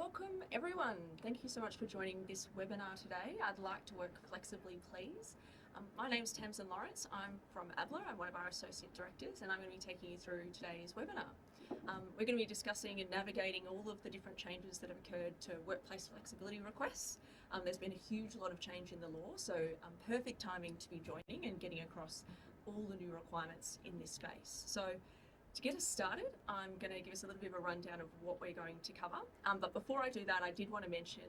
Welcome everyone. Thank you so much for joining this webinar today. I'd like to work flexibly, please. My name's Tamsin Lawrence. I'm from ABLA. I'm one of our associate directors, and I'm going to be taking you through today's webinar. We're going to be discussing and navigating all of the different changes that have occurred to workplace flexibility requests. There's been a huge lot of change in the law, so perfect timing to be joining and getting across all the new requirements in this space. So to get us started, I'm going to give us a little bit of a rundown of what we're going to cover. But before I do that, I did want to mention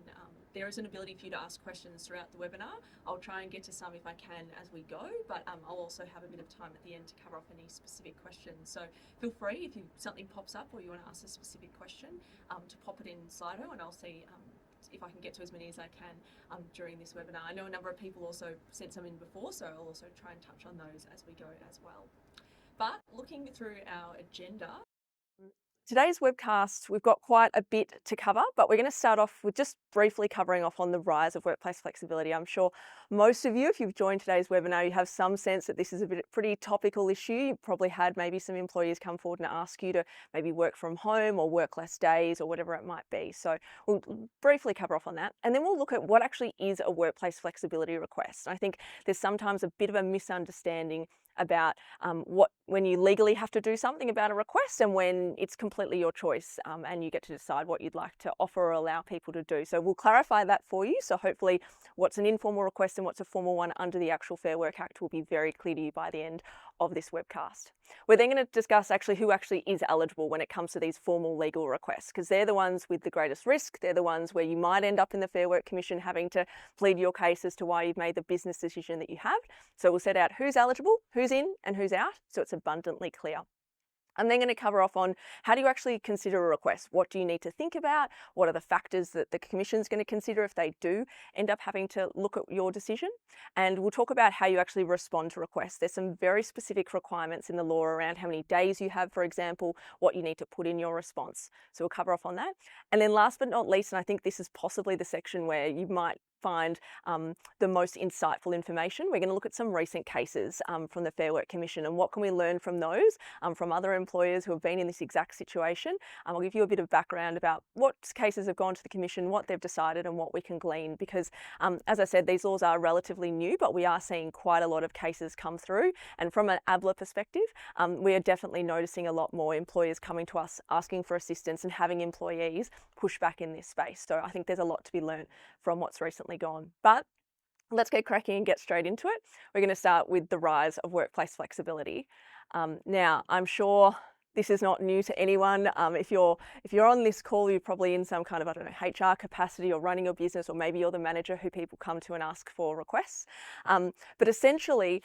there is an ability for you to ask questions throughout the webinar. I'll try and get to some if I can as we go, but I'll also have a bit of time at the end to cover off any specific questions. So feel free, if something pops up or you want to ask a specific question, to pop it in Slido, and I'll see if I can get to as many as I can during this webinar. I know a number of people also sent some in before, so I'll also try and touch on those as we go as well. But looking through our agenda, today's webcast, we've got quite a bit to cover, but we're going to start off with just briefly covering off on the rise of workplace flexibility. I'm sure most of you, if you've joined today's webinar, you have some sense that this is a pretty topical issue. You've probably had maybe some employees come forward and ask you to maybe work from home or work less days or whatever it might be. So we'll briefly cover off on that. And then we'll look at what actually is a workplace flexibility request. I think there's sometimes a bit of a misunderstanding about when you legally have to do something about a request and when it's completely your choice and you get to decide what you'd like to offer or allow people to do. So we'll clarify that for you. So hopefully what's an informal request and what's a formal one under the actual Fair Work Act will be very clear to you by the end of this webcast. We're then going to discuss actually who actually is eligible when it comes to these formal legal requests, because they're the ones with the greatest risk. They're the ones where you might end up in the Fair Work Commission having to plead your case as to why you've made the business decision that you have. So we'll set out who's eligible, who's in and who's out, so it's abundantly clear. I'm then going to cover off on how do you actually consider a request? What do you need to think about? What are the factors that the Commission's going to consider if they do end up having to look at your decision? And we'll talk about how you actually respond to requests. There's some very specific requirements in the law around how many days you have, for example, what you need to put in your response. So we'll cover off on that. And then last but not least, and I think this is possibly the section where you might find the most insightful information. We're going to look at some recent cases from the Fair Work Commission and what can we learn from those, from other employers who have been in this exact situation. I'll give you a bit of background about what cases have gone to the Commission, what they've decided and what we can glean, because as I said, these laws are relatively new, but we are seeing quite a lot of cases come through, and from an ABLA perspective, we are definitely noticing a lot more employers coming to us asking for assistance and having employees push back in this space. So I think there's a lot to be learned from what's recently gone. But let's get cracking and get straight into it. We're going to start with the rise of workplace flexibility. Now, I'm sure this is not new to anyone. If you're on this call, you're probably in some kind of, I don't know, HR capacity or running your business, or maybe you're the manager who people come to and ask for requests. But essentially,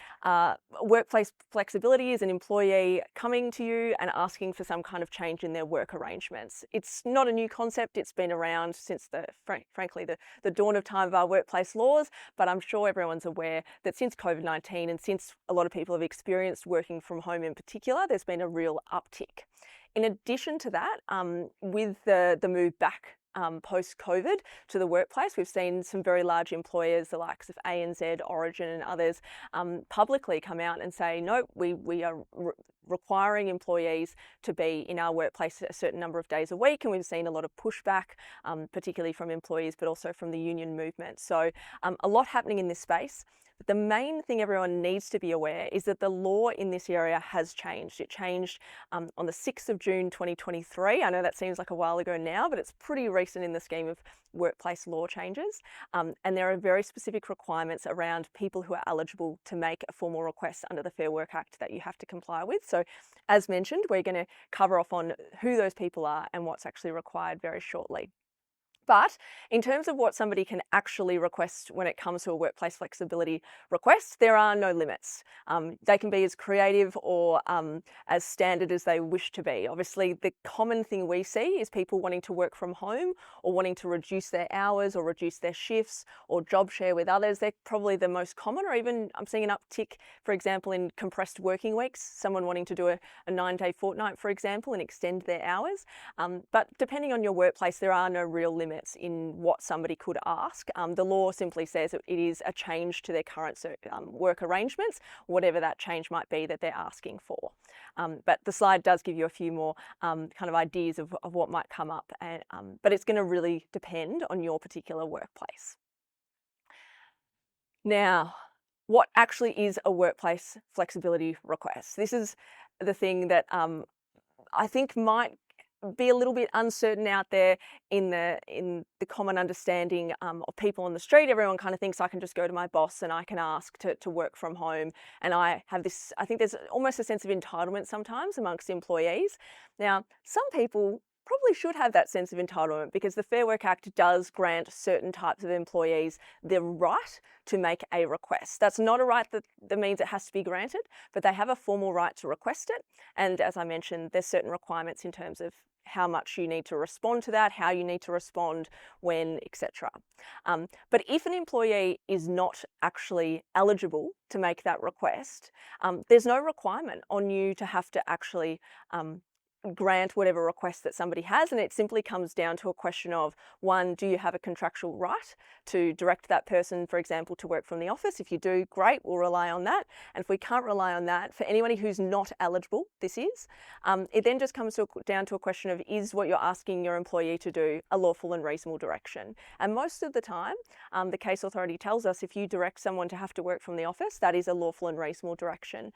workplace flexibility is an employee coming to you and asking for some kind of change in their work arrangements. It's not a new concept. It's been around since frankly, the dawn of time of our workplace laws, but I'm sure everyone's aware that since COVID-19 and since a lot of people have experienced working from home in particular, there's been a real uptick. In addition to that, with the move back post-COVID to the workplace, we've seen some very large employers, the likes of ANZ, Origin and others, publicly come out and say, no, we are requiring employees to be in our workplace a certain number of days a week, and we've seen a lot of pushback, particularly from employees, but also from the union movement. So a lot happening in this space. But the main thing everyone needs to be aware is that the law in this area has changed. It changed on the 6th of June 2023. I know that seems like a while ago now, but it's pretty recent in the scheme of workplace law changes. And there are very specific requirements around people who are eligible to make a formal request under the Fair Work Act that you have to comply with. So as mentioned, we're going to cover off on who those people are and what's actually required very shortly. But in terms of what somebody can actually request when it comes to a workplace flexibility request, there are no limits. They can be as creative or as standard as they wish to be. Obviously, the common thing we see is people wanting to work from home or wanting to reduce their hours or reduce their shifts or job share with others. They're probably the most common, or even I'm seeing an uptick, for example, in compressed working weeks, someone wanting to do a 9-day fortnight, for example, and extend their hours. But depending on your workplace, there are no real limits. limits in what somebody could ask. The law simply says that it is a change to their current work arrangements, whatever that change might be that they're asking for. But the slide does give you a few more kind of ideas of what might come up, but it's going to really depend on your particular workplace. Now, what actually is a workplace flexibility request? This is the thing that I think might be a little bit uncertain out there in the common understanding of people on the street. Everyone kind of thinks I can just go to my boss and I can ask to work from home. And I think there's almost a sense of entitlement sometimes amongst employees. Now, some people probably should have that sense of entitlement because the Fair Work Act does grant certain types of employees the right to make a request. That's not a right that means it has to be granted, but they have a formal right to request it. And as I mentioned, there's certain requirements in terms of how much you need to respond to that, how you need to respond, when, etc. But if an employee is not actually eligible to make that request, there's no requirement on you to have to actually grant whatever request that somebody has, and it simply comes down to a question of, one, do you have a contractual right to direct that person, for example, to work from the office? If you do, great, we'll rely on that. And if we can't rely on that, for anybody who's not eligible, it then just comes down to a question of, is what you're asking your employee to do a lawful and reasonable direction? And most of the time, the case authority tells us if you direct someone to have to work from the office, that is a lawful and reasonable direction,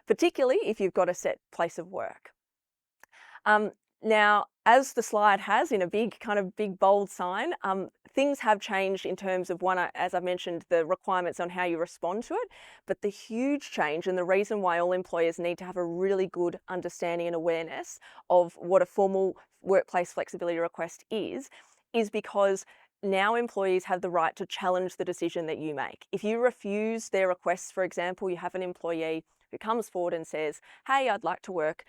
particularly if you've got a set place of work. Now, as the slide has in a big bold sign, things have changed in terms of, one, as I mentioned, the requirements on how you respond to it, but the huge change and the reason why all employers need to have a really good understanding and awareness of what a formal workplace flexibility request is because now employees have the right to challenge the decision that you make. If you refuse their requests, for example, you have an employee who comes forward and says, hey, I'd like to work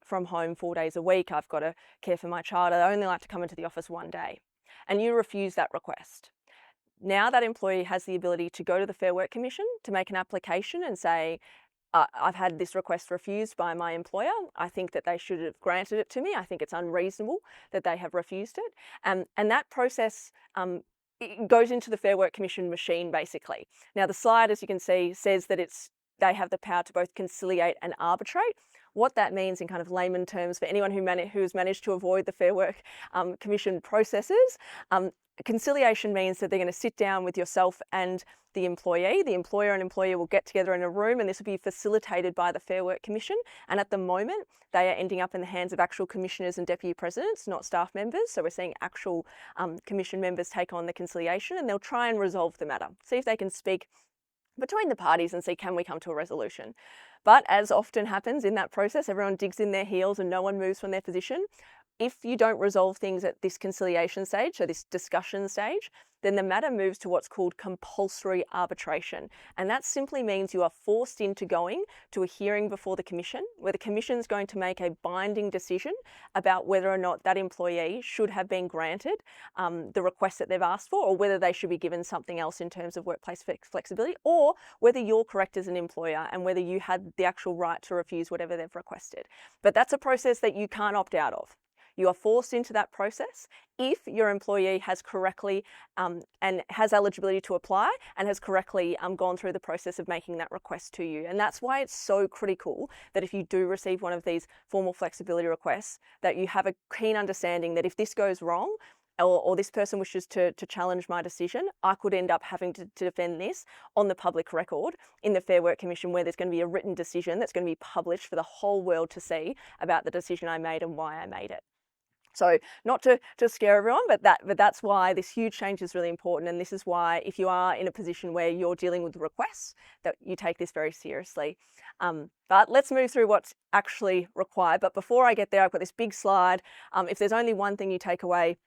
from home 4 days a week. I've got to care for my child. I only like to come into the office one day. And you refuse that request. Now that employee has the ability to go to the Fair Work Commission to make an application and say, I've had this request refused by my employer. I think that they should have granted it to me. I think it's unreasonable that they have refused it. And that process it goes into the Fair Work Commission machine, basically. Now, the slide, as you can see, says that they have the power to both conciliate and arbitrate. What that means in kind of layman terms for anyone who has managed to avoid the Fair Work Commission processes, conciliation means that they're going to sit down with yourself and the employee. The employer and employee will get together in a room, and this will be facilitated by the Fair Work Commission. And at the moment, they are ending up in the hands of actual commissioners and deputy presidents, not staff members. So we're seeing actual commission members take on the conciliation, and they'll try and resolve the matter. See if they can speak between the parties and see, can we come to a resolution? But as often happens in that process, everyone digs in their heels and no one moves from their position. If you don't resolve things at this conciliation stage, so this discussion stage, then the matter moves to what's called compulsory arbitration. And that simply means you are forced into going to a hearing before the Commission, where the Commission is going to make a binding decision about whether or not that employee should have been granted the request that they've asked for, or whether they should be given something else in terms of workplace flexibility, or whether you're correct as an employer and whether you had the actual right to refuse whatever they've requested. But that's a process that you can't opt out of. You are forced into that process if your employee has correctly and has eligibility to apply and has correctly gone through the process of making that request to you. And that's why it's so critical that if you do receive one of these formal flexibility requests, that you have a keen understanding that if this goes wrong, or this person wishes to challenge my decision, I could end up having to defend this on the public record in the Fair Work Commission, where there's going to be a written decision that's going to be published for the whole world to see about the decision I made and why I made it. So not to scare everyone, but that's why this huge change is really important. And this is why, if you are in a position where you're dealing with requests, that you take this very seriously. But let's move through what's actually required. But before I get there, I've got this big slide. If there's only one thing you take away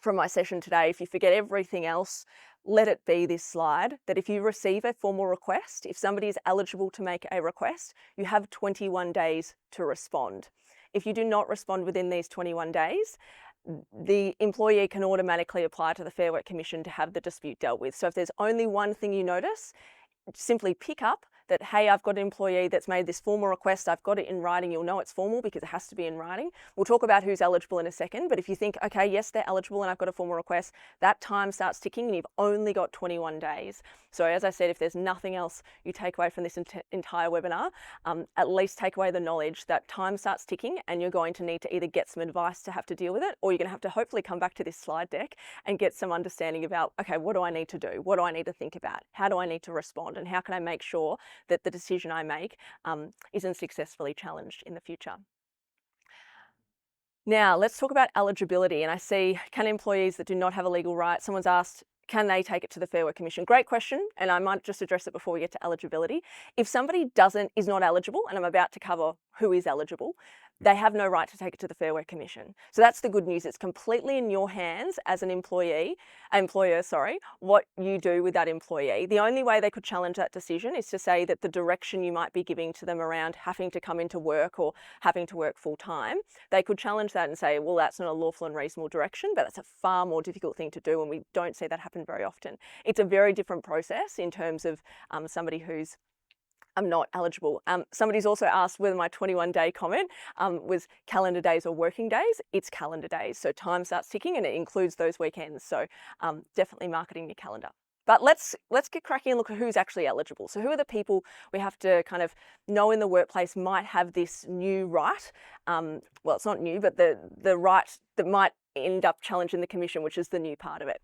from my session today, if you forget everything else, let it be this slide, that if you receive a formal request, if somebody is eligible to make a request, you have 21 days to respond. If you do not respond within these 21 days, the employee can automatically apply to the Fair Work Commission to have the dispute dealt with. So if there's only one thing you notice, simply pick up that, hey, I've got an employee that's made this formal request, I've got it in writing, you'll know it's formal because it has to be in writing. We'll talk about who's eligible in a second, but if you think, okay, yes, they're eligible and I've got a formal request, that time starts ticking and you've only got 21 days. So as I said, if there's nothing else you take away from this entire webinar, at least take away the knowledge that time starts ticking and you're going to need to either get some advice to have to deal with it, or you're going to have to hopefully come back to this slide deck and get some understanding about, okay, what do I need to do? What do I need to think about? How do I need to respond? And how can I make sure that the decision I make isn't successfully challenged in the future? Now, let's talk about eligibility. And I see, can employees that do not have a legal right, someone's asked, can they take it to the Fair Work Commission? Great question, and I might just address it before we get to eligibility. If somebody is not eligible, and I'm about to cover who is eligible, they have no right to take it to the Fair Work Commission. So that's the good news. It's completely in your hands as an employer, what you do with that employee. The only way they could challenge that decision is to say that the direction you might be giving to them around having to come into work or having to work full time, they could challenge that and say, well, that's not a lawful and reasonable direction, but that's a far more difficult thing to do, and we don't see that happen very often. It's a very different process in terms of somebody who's not eligible. Somebody's also asked whether my 21-day comment was calendar days or working days. It's calendar days, so time starts ticking and it includes those weekends. So definitely marketing your calendar. But let's get cracking and look at who's actually eligible. So who are the people we have to kind of know in the workplace might have this new right? Well, it's not new, but the right that might end up challenging the commission, which is the new part of it.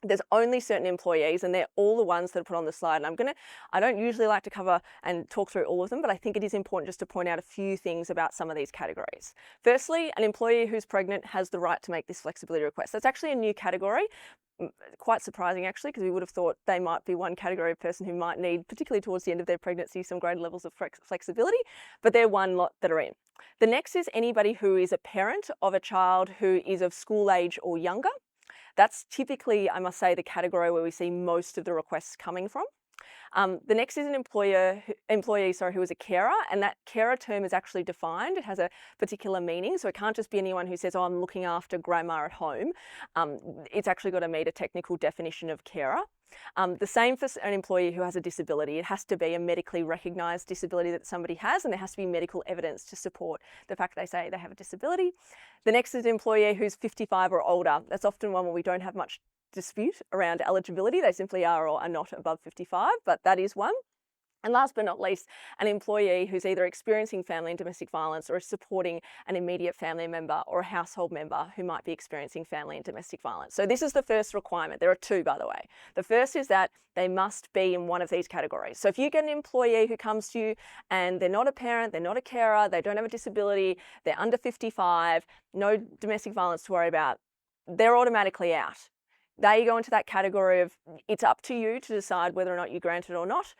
There's only certain employees, and they're all the ones that are put on the slide. And I don't usually like to cover and talk through all of them, but I think it is important just to point out a few things about some of these categories. Firstly, an employee who's pregnant has the right to make this flexibility request. That's actually a new category. Quite surprising actually, because we would have thought they might be one category of person who might need, particularly towards the end of their pregnancy, some greater levels of flexibility, but they're one lot that are in. The next is anybody who is a parent of a child who is of school age or younger. That's typically, I must say, the category where we see most of the requests coming from. The next is an employee who is a carer, and that carer term is actually defined. It has a particular meaning, so it can't just be anyone who says, oh, I'm looking after grandma at home. It's actually got to meet a technical definition of carer. The same for an employee who has a disability. It has to be a medically recognised disability that somebody has, and there has to be medical evidence to support the fact they say they have a disability. The next is an employee who's 55 or older. That's often one where we don't have much dispute around eligibility. They simply are or are not above 55, but that is one. And last but not least, an employee who's either experiencing family and domestic violence or is supporting an immediate family member or a household member who might be experiencing family and domestic violence. So this is the first requirement. There are two, by the way. The first is that they must be in one of these categories. So if you get an employee who comes to you and they're not a parent, they're not a carer, they don't have a disability, they're under 55, no domestic violence to worry about, they're automatically out. They go into that category of it's up to you to decide whether or not you grant it or not.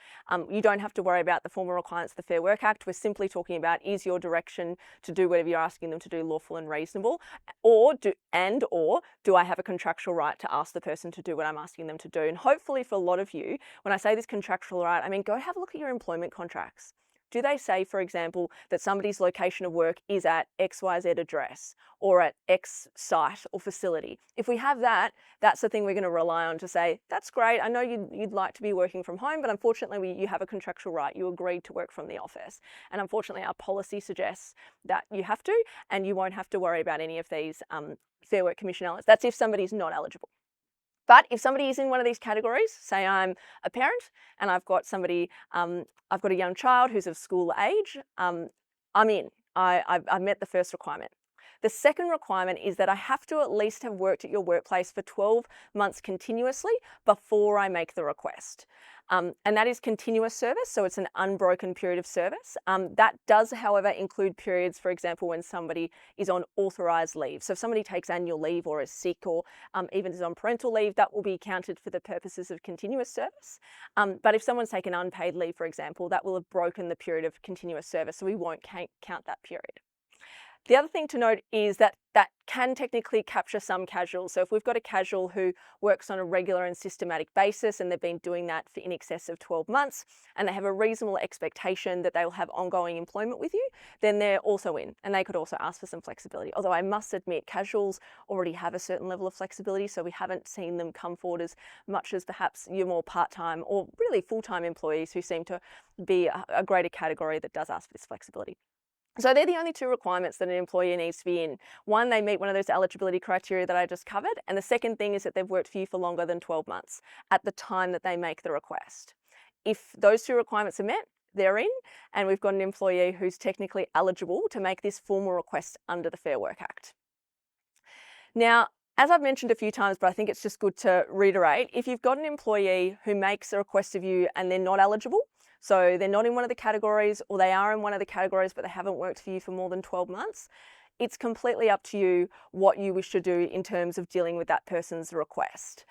You don't have to worry about the formal requirements of the Fair Work Act. We're simply talking about, is your direction to do whatever you're asking them to do lawful and reasonable, or do I have a contractual right to ask the person to do what I'm asking them to do? And hopefully for a lot of you, when I say this contractual right, I mean, go have a look at your employment contracts. Do they say, for example, that somebody's location of work is at XYZ address or at X site or facility? If we have that, that's the thing we're going to rely on to say, that's great, I know you'd like to be working from home, but unfortunately you have a contractual right, you agreed to work from the office. And unfortunately our policy suggests that you have to, and you won't have to worry about any of these Fair Work Commission elements. That's if somebody's not eligible. But if somebody is in one of these categories, say I'm a parent and I've got somebody, I've got a young child who's of school age, I'm in. I've met the first requirement. The second requirement is that I have to at least have worked at your workplace for 12 months continuously before I make the request. And that is continuous service, so it's an unbroken period of service. That does, however, include periods, for example, when somebody is on authorised leave. So if somebody takes annual leave or is sick or even is on parental leave, that will be counted for the purposes of continuous service. But if someone's taken unpaid leave, for example, that will have broken the period of continuous service, so we won't count that period. The other thing to note is that that can technically capture some casuals. So if we've got a casual who works on a regular and systematic basis and they've been doing that for in excess of 12 months and they have a reasonable expectation that they will have ongoing employment with you, then they're also in and they could also ask for some flexibility. Although I must admit, casuals already have a certain level of flexibility, so we haven't seen them come forward as much as perhaps your more part-time or really full-time employees who seem to be a greater category that does ask for this flexibility. So they're the only two requirements that an employee needs to be in. One, they meet one of those eligibility criteria that I just covered. And the second thing is that they've worked for you for longer than 12 months at the time that they make the request. If those two requirements are met, they're in, and we've got an employee who's technically eligible to make this formal request under the Fair Work Act. Now, as I've mentioned a few times, but I think it's just good to reiterate, if you've got an employee who makes a request of you and they're not eligible, so they're not in one of the categories, or they are in one of the categories but they haven't worked for you for more than 12 months, it's completely up to you what you wish to do in terms of dealing with that person's request.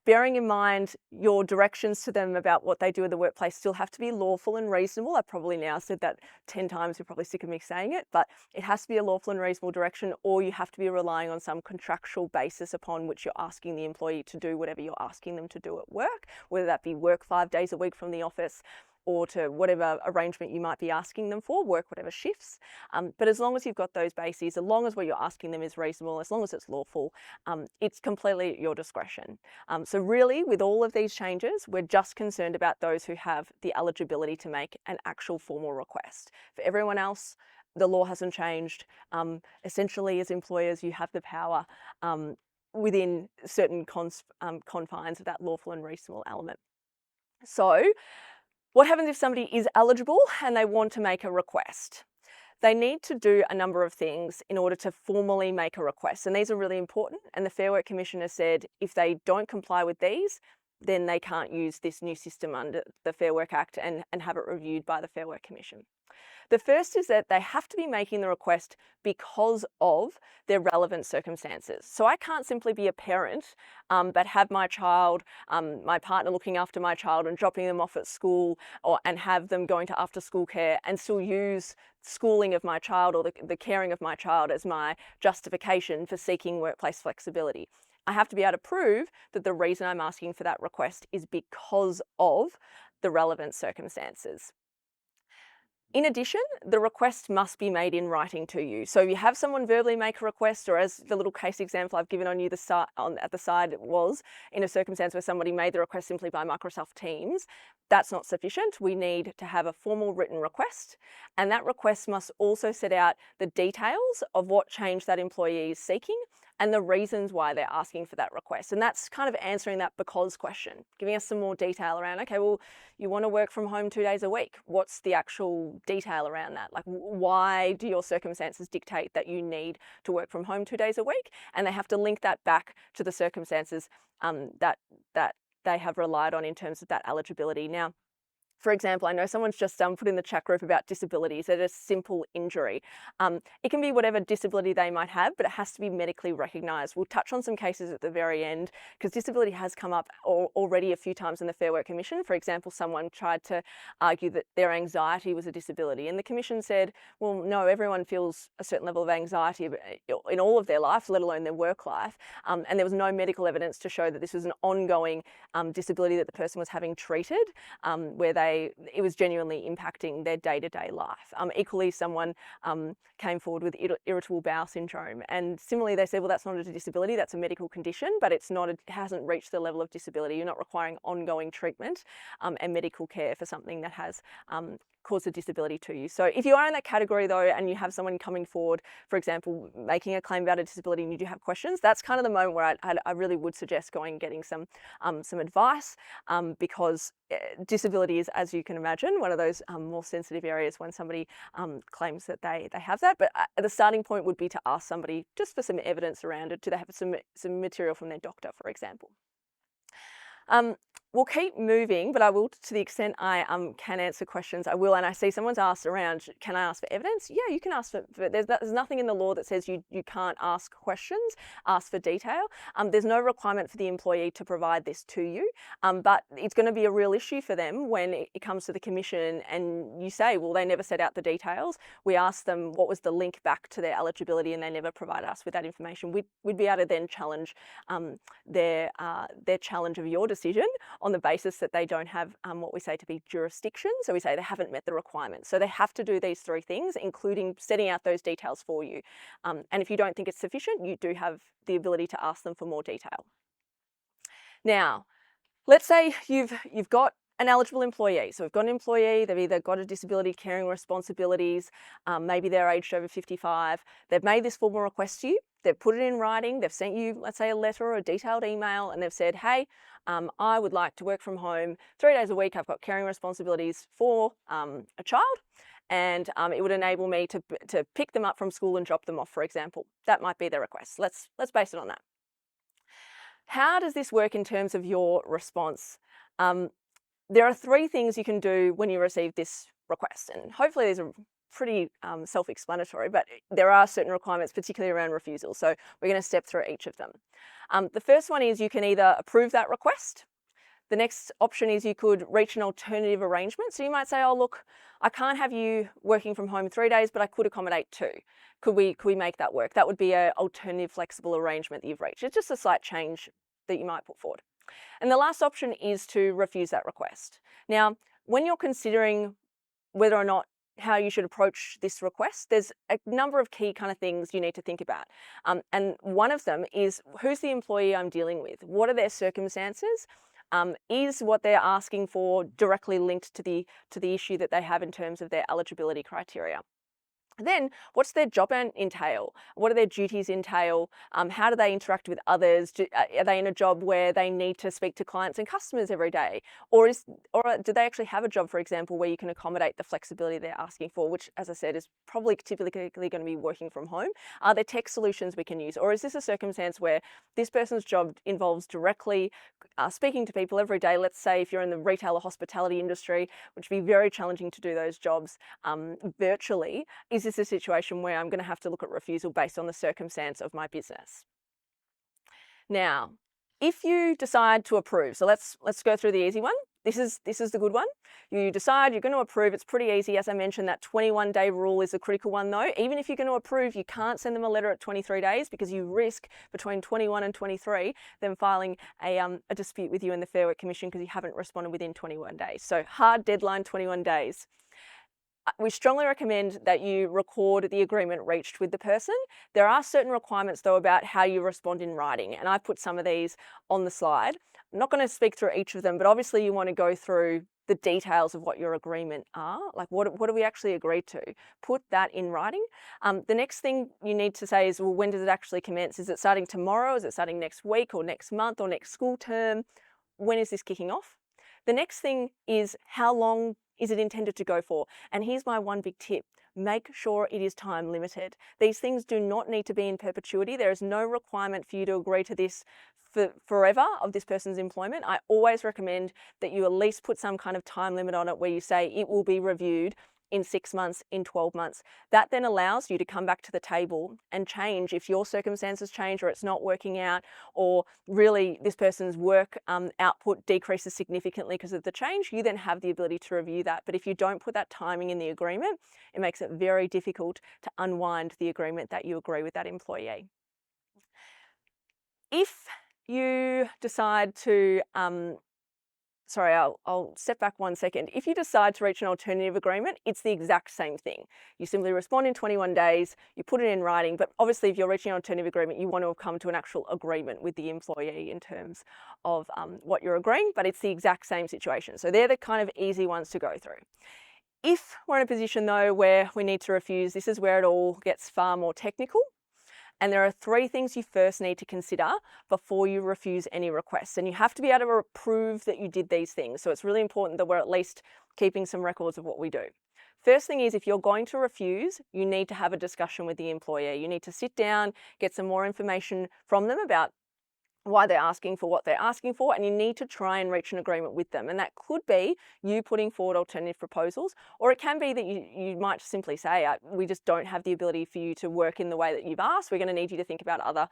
Bearing in mind your directions to them about what they do in the workplace still have to be lawful and reasonable. I've probably now said that 10 times, you're probably sick of me saying it, but it has to be a lawful and reasonable direction, or you have to be relying on some contractual basis upon which you're asking the employee to do whatever you're asking them to do at work, whether that be work 5 days a week from the office, or to whatever arrangement you might be asking them for, work whatever shifts. But as long as you've got those bases, as long as what you're asking them is reasonable, as long as it's lawful, it's completely at your discretion. So really, with all of these changes, we're just concerned about those who have the eligibility to make an actual formal request. For everyone else, the law hasn't changed. Essentially, as employers, you have the power within certain confines of that lawful and reasonable element. So, what happens if somebody is eligible and they want to make a request? They need to do a number of things in order to formally make a request, and these are really important. And the Fair Work Commission has said if they don't comply with these, then they can't use this new system under the Fair Work Act and have it reviewed by the Fair Work Commission. The first is that they have to be making the request because of their relevant circumstances. So I can't simply be a parent, but have my child, my partner looking after my child and dropping them off at school, and have them going to after school care and still use schooling of my child or the caring of my child as my justification for seeking workplace flexibility. I have to be able to prove that the reason I'm asking for that request is because of the relevant circumstances. In addition, the request must be made in writing to you. So if you have someone verbally make a request, or as the little case example I've given on you at the side was, in a circumstance where somebody made the request simply by Microsoft Teams, that's not sufficient. We need to have a formal written request, and that request must also set out the details of what change that employee is seeking and the reasons why they're asking for that request. And that's kind of answering that because question, giving us some more detail around, okay, well, you want to work from home 2 days a week. What's the actual detail around that? Like, why do your circumstances dictate that you need to work from home 2 days a week? And they have to link that back to the circumstances that they have relied on in terms of that eligibility. Now, for example, I know someone's just put in the chat group about disabilities, that a simple injury. It can be whatever disability they might have, but it has to be medically recognised. We'll touch on some cases at the very end, because disability has come up already a few times in the Fair Work Commission. For example, someone tried to argue that their anxiety was a disability, and the Commission said, well, no, everyone feels a certain level of anxiety in all of their life, let alone their work life, and there was no medical evidence to show that this was an ongoing disability that the person was having treated, where it was genuinely impacting their day-to-day life. Equally, someone came forward with irritable bowel syndrome, and similarly they said, well, that's not a disability, that's a medical condition, but it hasn't reached the level of disability. You're not requiring ongoing treatment and medical care for something that has caused a disability to you. So if you are in that category though, and you have someone coming forward, for example, making a claim about a disability and you do have questions, that's kind of the moment where I really would suggest going and getting some advice, because disability is, as you can imagine, one of those more sensitive areas when somebody claims that they have that. But the starting point would be to ask somebody just for some evidence around it. Do they have some material from their doctor, for example? we'll keep moving, but I will, to the extent I can answer questions, I will. And I see someone's asked around, can I ask for evidence? Yeah, you can ask for there's nothing in the law that says you can't ask questions, ask for detail. There's no requirement for the employee to provide this to you, but it's going to be a real issue for them when it comes to the commission and you say, well, they never set out the details. We asked them what was the link back to their eligibility and they never provided us with that information. We'd be able to then challenge their challenge of your decision on the basis that they don't have what we say to be jurisdiction. So we say they haven't met the requirements. So they have to do these 3 things, including setting out those details for you. And if you don't think it's sufficient, you do have the ability to ask them for more detail. Now, let's say you've got an eligible employee. So we've got an employee, they've either got a disability caring responsibilities, maybe they're aged over 55, they've made this formal request to you, they've put it in writing, they've sent you, let's say, a letter or a detailed email, and they've said, hey, I would like to work from home 3 days a week, I've got caring responsibilities for a child, and it would enable me to pick them up from school and drop them off, for example. That might be their request. Let's base it on that. How does this work in terms of your response? There are 3 things you can do when you receive this request, and hopefully these are pretty self-explanatory, but there are certain requirements, particularly around refusal. So we're going to step through each of them. The first one is you can either approve that request. The next option is you could reach an alternative arrangement. So you might say, oh, look, I can't have you working from home 3 days, but I could accommodate 2. Could we make that work? That would be an alternative flexible arrangement that you've reached. It's just a slight change that you might put forward. And the last option is to refuse that request. Now, when you're considering whether or not how you should approach this request, there's a number of key kind of things you need to think about. And one of them is, who's the employee I'm dealing with? What are their circumstances? Is what they're asking for directly linked to the issue that they have in terms of their eligibility criteria? Then, what's their job entail? What do their duties entail? How do they interact with others? Are they in a job where they need to speak to clients and customers every day? Or do they actually have a job, for example, where you can accommodate the flexibility they're asking for, which, as I said, is probably typically going to be working from home? Are there tech solutions we can use? Or is this a circumstance where this person's job involves directly speaking to people every day? Let's say if you're in the retail or hospitality industry, which would be very challenging to do those jobs virtually. Is this a situation where I'm going to have to look at refusal based on the circumstance of my business? Now, if you decide to approve, so let's go through the easy one. This is the good one. You decide you're going to approve. It's pretty easy. As I mentioned, that 21-day rule is a critical one though. Even if you're going to approve, you can't send them a letter at 23 days because you risk between 21 and 23 them filing a dispute with you in the Fair Work Commission because you haven't responded within 21 days. So hard deadline, 21 days. We strongly recommend that you record the agreement reached with the person. There are certain requirements though about how you respond in writing, and I've put some of these on the slide. I'm not going to speak through each of them, but obviously you want to go through the details of what your agreement are, like what do we actually agree to? Put that in writing. The next thing you need to say is, well, when does it actually commence? Is it starting tomorrow? Is it starting next week or next month or next school term? When is this kicking off? The next thing is, how long is it intended to go for? And here's my one big tip. Make sure it is time limited. These things do not need to be in perpetuity. There is no requirement for you to agree to this for forever of this person's employment. I always recommend that you at least put some kind of time limit on it where you say it will be reviewed in 6 months, in 12 months. That then allows you to come back to the table and change if your circumstances change or it's not working out, or really this person's work output decreases significantly because of the change. You then have the ability to review that. But if you don't put that timing in the agreement, it makes it very difficult to unwind the agreement that you agree with that employee. If you decide to sorry, I'll step back 1 second. If you decide to reach an alternative agreement, it's the exact same thing. You simply respond in 21 days, you put it in writing, but obviously if you're reaching an alternative agreement, you want to come to an actual agreement with the employee in terms of what you're agreeing, but it's the exact same situation. So they're the kind of easy ones to go through. If we're in a position though where we need to refuse, this is where it all gets far more technical. And there are 3 things you first need to consider before you refuse any requests. And you have to be able to prove that you did these things. So it's really important that we're at least keeping some records of what we do. First thing is, if you're going to refuse, you need to have a discussion with the employer. You need to sit down, get some more information from them about why they're asking for what they're asking for, and you need to try and reach an agreement with them. And that could be you putting forward alternative proposals, or it can be that you might simply say, we just don't have the ability for you to work in the way that you've asked. We're going to need you to think about other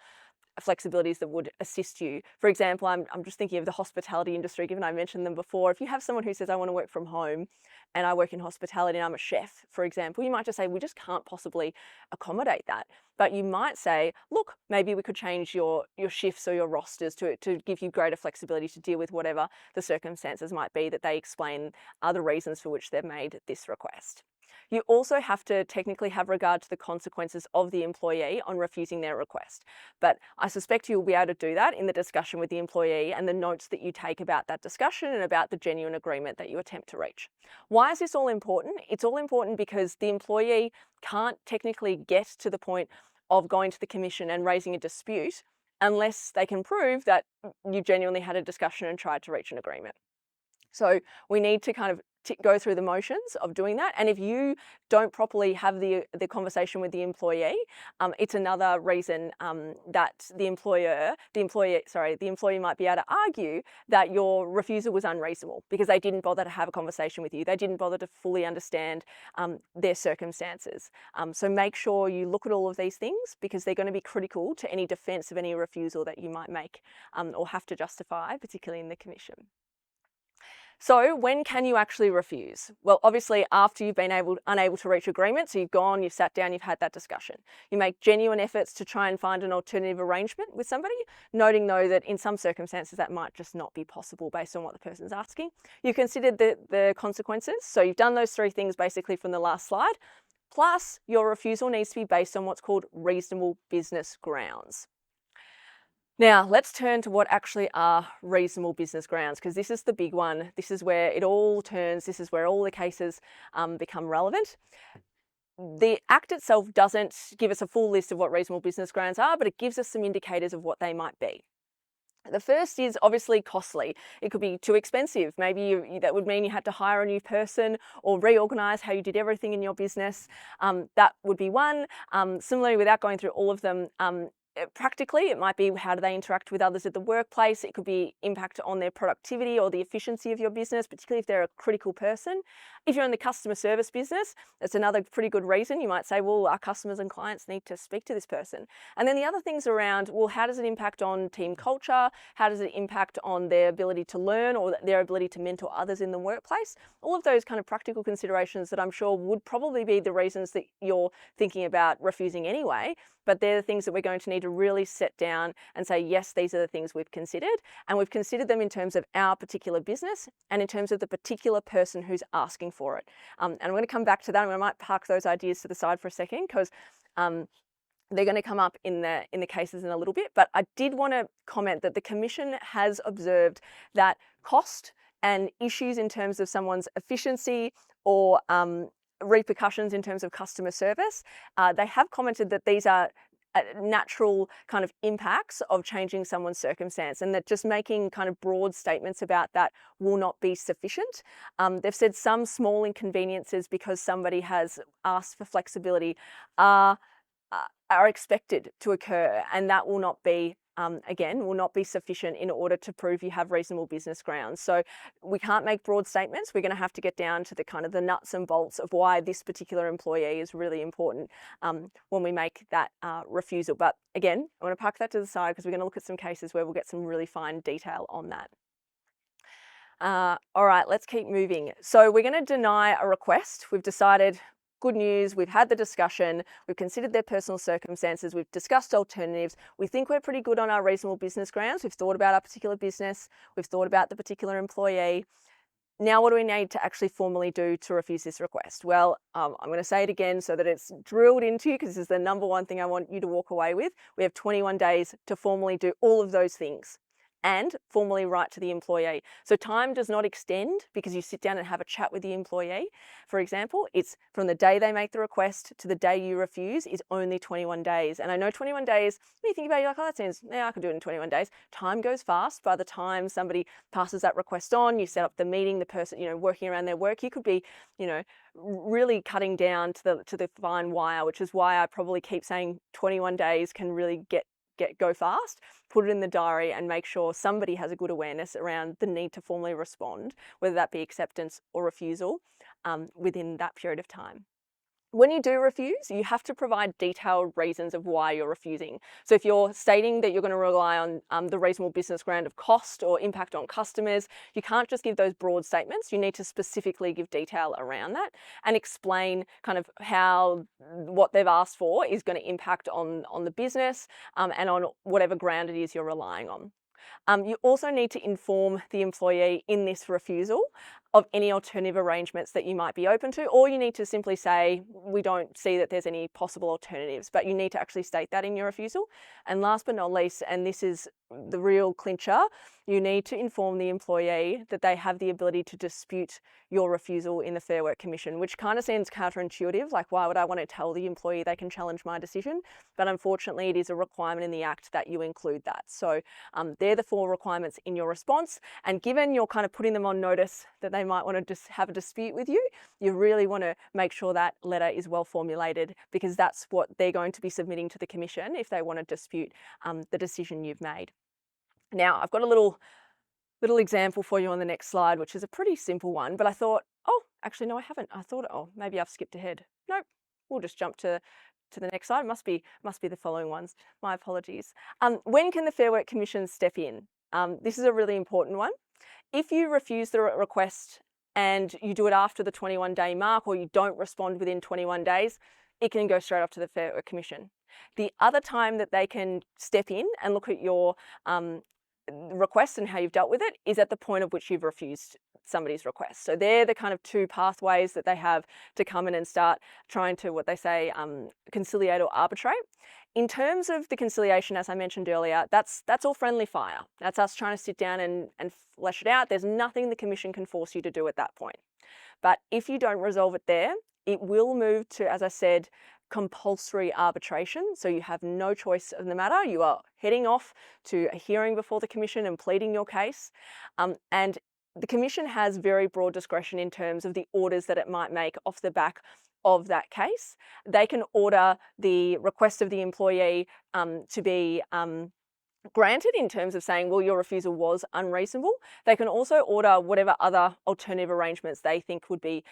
flexibilities that would assist you. For example, I'm just thinking of the hospitality industry, given I mentioned them before. If you have someone who says, I want to work from home and I work in hospitality and I'm a chef, for example, you might just say, we just can't possibly accommodate that. But you might say, look, maybe we could change your shifts or your rosters to give you greater flexibility to deal with whatever the circumstances might be that they explain are the reasons for which they've made this request. You also have to technically have regard to the consequences of the employee on refusing their request. But I suspect you'll be able to do that in the discussion with the employee and the notes that you take about that discussion and about the genuine agreement that you attempt to reach. Why is this all important? It's all important because the employee can't technically get to the point of going to the commission and raising a dispute unless they can prove that you genuinely had a discussion and tried to reach an agreement. So we need to kind of go through the motions of doing that. And if you don't properly have the conversation with the employee, it's another reason that the employee might be able to argue that your refusal was unreasonable because they didn't bother to have a conversation with you. They didn't bother to fully understand their circumstances. So make sure you look at all of these things because they're going to be critical to any defence of any refusal that you might make or have to justify, particularly in the commission. So when can you actually refuse? Well, obviously after you've been unable to reach agreement, so you've gone, you've sat down, you've had that discussion. You make genuine efforts to try and find an alternative arrangement with somebody, noting though that in some circumstances that might just not be possible based on what the person's asking. You've considered the consequences, so you've done those three things basically from the last slide, plus your refusal needs to be based on what's called reasonable business grounds. Now, let's turn to what actually are reasonable business grounds, because this is the big one. This is where it all turns. This is where all the cases become relevant. The Act itself doesn't give us a full list of what reasonable business grounds are, but it gives us some indicators of what they might be. The first is obviously costly. It could be too expensive. Maybe that would mean you had to hire a new person or reorganise how you did everything in your business. That would be one. Similarly, without going through all of them, practically, it might be how do they interact with others at the workplace. It could be impact on their productivity or the efficiency of your business, particularly if they're a critical person. If you're in the customer service business, that's another pretty good reason. You might say, well, our customers and clients need to speak to this person. And then the other things around, well, how does it impact on team culture? How does it impact on their ability to learn or their ability to mentor others in the workplace? All of those kind of practical considerations that I'm sure would probably be the reasons that you're thinking about refusing anyway, but they're the things that we're going to need to really set down and say, yes, these are the things we've considered. And we've considered them in terms of our particular business and in terms of the particular person who's asking for it. And I'm going to come back to that, and I might park those ideas to the side for a second because they're going to come up in the cases in a little bit. But I did want to comment that the Commission has observed that cost and issues in terms of someone's efficiency or repercussions in terms of customer service, they have commented that these are natural kind of impacts of changing someone's circumstance, and that just making kind of broad statements about that will not be sufficient. They've said some small inconveniences because somebody has asked for flexibility are expected to occur, and that will not be again, will not be sufficient in order to prove you have reasonable business grounds. So we can't make broad statements. We're going to have to get down to the kind of the nuts and bolts of why this particular employee is really important when we make that refusal. But again, I want to park that to the side because we're going to look at some cases where we'll get some really fine detail on that. All right, let's keep moving. So we're going to deny a request. We've decided, good news, we've had the discussion, we've considered their personal circumstances, we've discussed alternatives, we think we're pretty good on our reasonable business grounds, we've thought about our particular business, we've thought about the particular employee. Now what do we need to actually formally do to refuse this request? Well, I'm going to say it again so that it's drilled into you, because this is the number one thing I want you to walk away with. We have 21 days to formally do all of those things and formally write to the employee. So time does not extend because you sit down and have a chat with the employee. For example, it's from the day they make the request to the day you refuse is only 21 days. And I know 21 days, when you think about it, you're like, oh, that seems, yeah, I could do it in 21 days. Time goes fast. By the time somebody passes that request on, you set up the meeting, the person, working around their work, you could be, really cutting down to the fine wire, which is why I probably keep saying 21 days can really get go fast, put it in the diary and make sure somebody has a good awareness around the need to formally respond, whether that be acceptance or refusal, within that period of time. When you do refuse, you have to provide detailed reasons of why you're refusing. So if you're stating that you're going to rely on the reasonable business ground of cost or impact on customers, you can't just give those broad statements. You need to specifically give detail around that and explain kind of how what they've asked for is going to impact on the business, and on whatever ground it is you're relying on. You also need to inform the employee in this refusal of any alternative arrangements that you might be open to, or you need to simply say, we don't see that there's any possible alternatives, but you need to actually state that in your refusal. And last but not least, and this is the real clincher, you need to inform the employee that they have the ability to dispute your refusal in the Fair Work Commission, which kind of seems counterintuitive, like why would I want to tell the employee they can challenge my decision? But unfortunately, it is a requirement in the Act that you include that. So they're the 4 requirements in your response, and given you're kind of putting them on notice that they might want to just have a dispute with you, you really want to make sure that letter is well formulated, because that's what they're going to be submitting to the Commission if they want to dispute the decision you've made. Now, I've got a little example for you on the next slide, which is a pretty simple one, but I thought, oh, actually, no, I haven't. I thought, oh, maybe I've skipped ahead. Nope, we'll just jump to the next slide. Must be the following ones. My apologies. When can the Fair Work Commission step in? This is a really important one. If you refuse the request and you do it after the 21-day mark, or you don't respond within 21 days, it can go straight off to the Fair Work Commission. The other time that they can step in and look at your request and how you've dealt with it is at the point of which you've refused somebody's request. So they're the kind of 2 pathways that they have to come in and start trying to, what they say, conciliate or arbitrate. In terms of the conciliation, as I mentioned earlier, that's all friendly fire. That's us trying to sit down and flesh it out. There's nothing the Commission can force you to do at that point. But if you don't resolve it there, it will move to, as I said, compulsory arbitration. So you have no choice in the matter. You are heading off to a hearing before the Commission and pleading your case. And the Commission has very broad discretion in terms of the orders that it might make off the back of that case. They can order the request of the employee to be granted in terms of saying, well, your refusal was unreasonable. They can also order whatever other alternative arrangements they think would be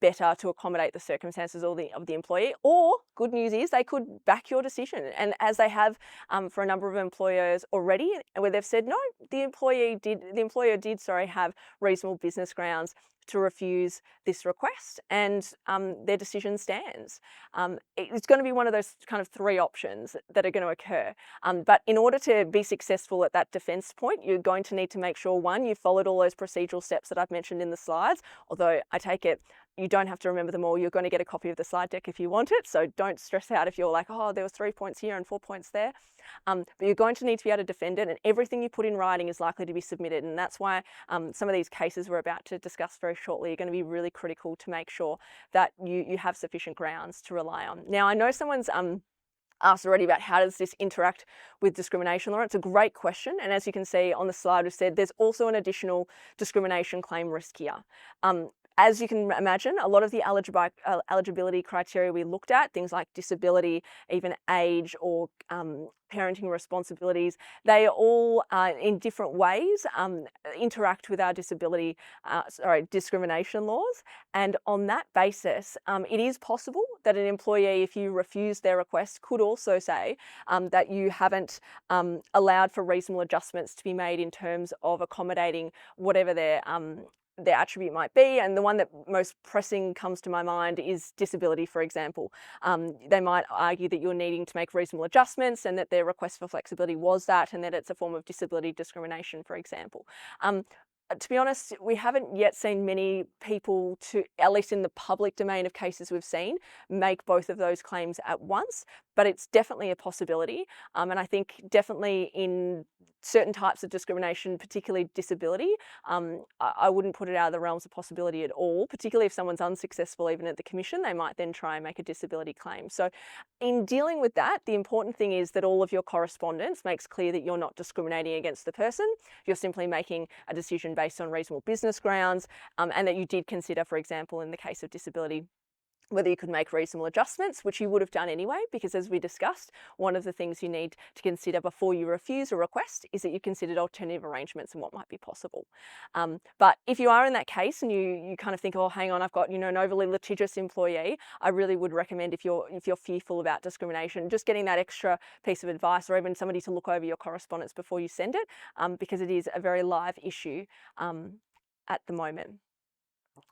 better to accommodate the circumstances of the employee. Or, good news is, they could back your decision. And as they have for a number of employers already, where they've said, no, the employer did have reasonable business grounds to refuse this request, and their decision stands. It's going to be one of those kind of 3 options that are going to occur. But in order to be successful at that defence point, you're going to need to make sure, 1, you've followed all those procedural steps that I've mentioned in the slides, although I take it you don't have to remember them all. You're going to get a copy of the slide deck if you want it, so don't stress out if you're like, oh, there was 3 points here and 4 points there. But you're going to need to be able to defend it, and everything you put in writing is likely to be submitted, and that's why some of these cases we're about to discuss very shortly are going to be really critical to make sure that you have sufficient grounds to rely on. Now, I know someone's asked already about how does this interact with discrimination law. It's a great question, and as you can see on the slide, we've said there's also an additional discrimination claim risk here. As you can imagine, a lot of the eligibility criteria we looked at, things like disability, even age, or parenting responsibilities, they all in different ways interact with our discrimination laws. And on that basis, it is possible that an employee, if you refuse their request, could also say that you haven't allowed for reasonable adjustments to be made in terms of accommodating whatever their attribute might be. And the one that most pressing comes to my mind is disability, for example. They might argue that you're needing to make reasonable adjustments and that their request for flexibility was that, and that it's a form of disability discrimination, for example. To be honest, we haven't yet seen many people, at least in the public domain of cases we've seen, make both of those claims at once, but it's definitely a possibility. And I think definitely in certain types of discrimination, particularly disability, I wouldn't put it out of the realms of possibility at all, particularly if someone's unsuccessful even at the Commission, they might then try and make a disability claim. So in dealing with that, the important thing is that all of your correspondence makes clear that you're not discriminating against the person, you're simply making a decision based on reasonable business grounds, and that you did consider, for example, in the case of disability, whether you could make reasonable adjustments, which you would have done anyway, because as we discussed, one of the things you need to consider before you refuse a request is that you considered alternative arrangements and what might be possible. But if you are in that case and you kind of think, oh, hang on, I've got, an overly litigious employee, I really would recommend, if you're fearful about discrimination, just getting that extra piece of advice, or even somebody to look over your correspondence before you send it, because it is a very live issue at the moment.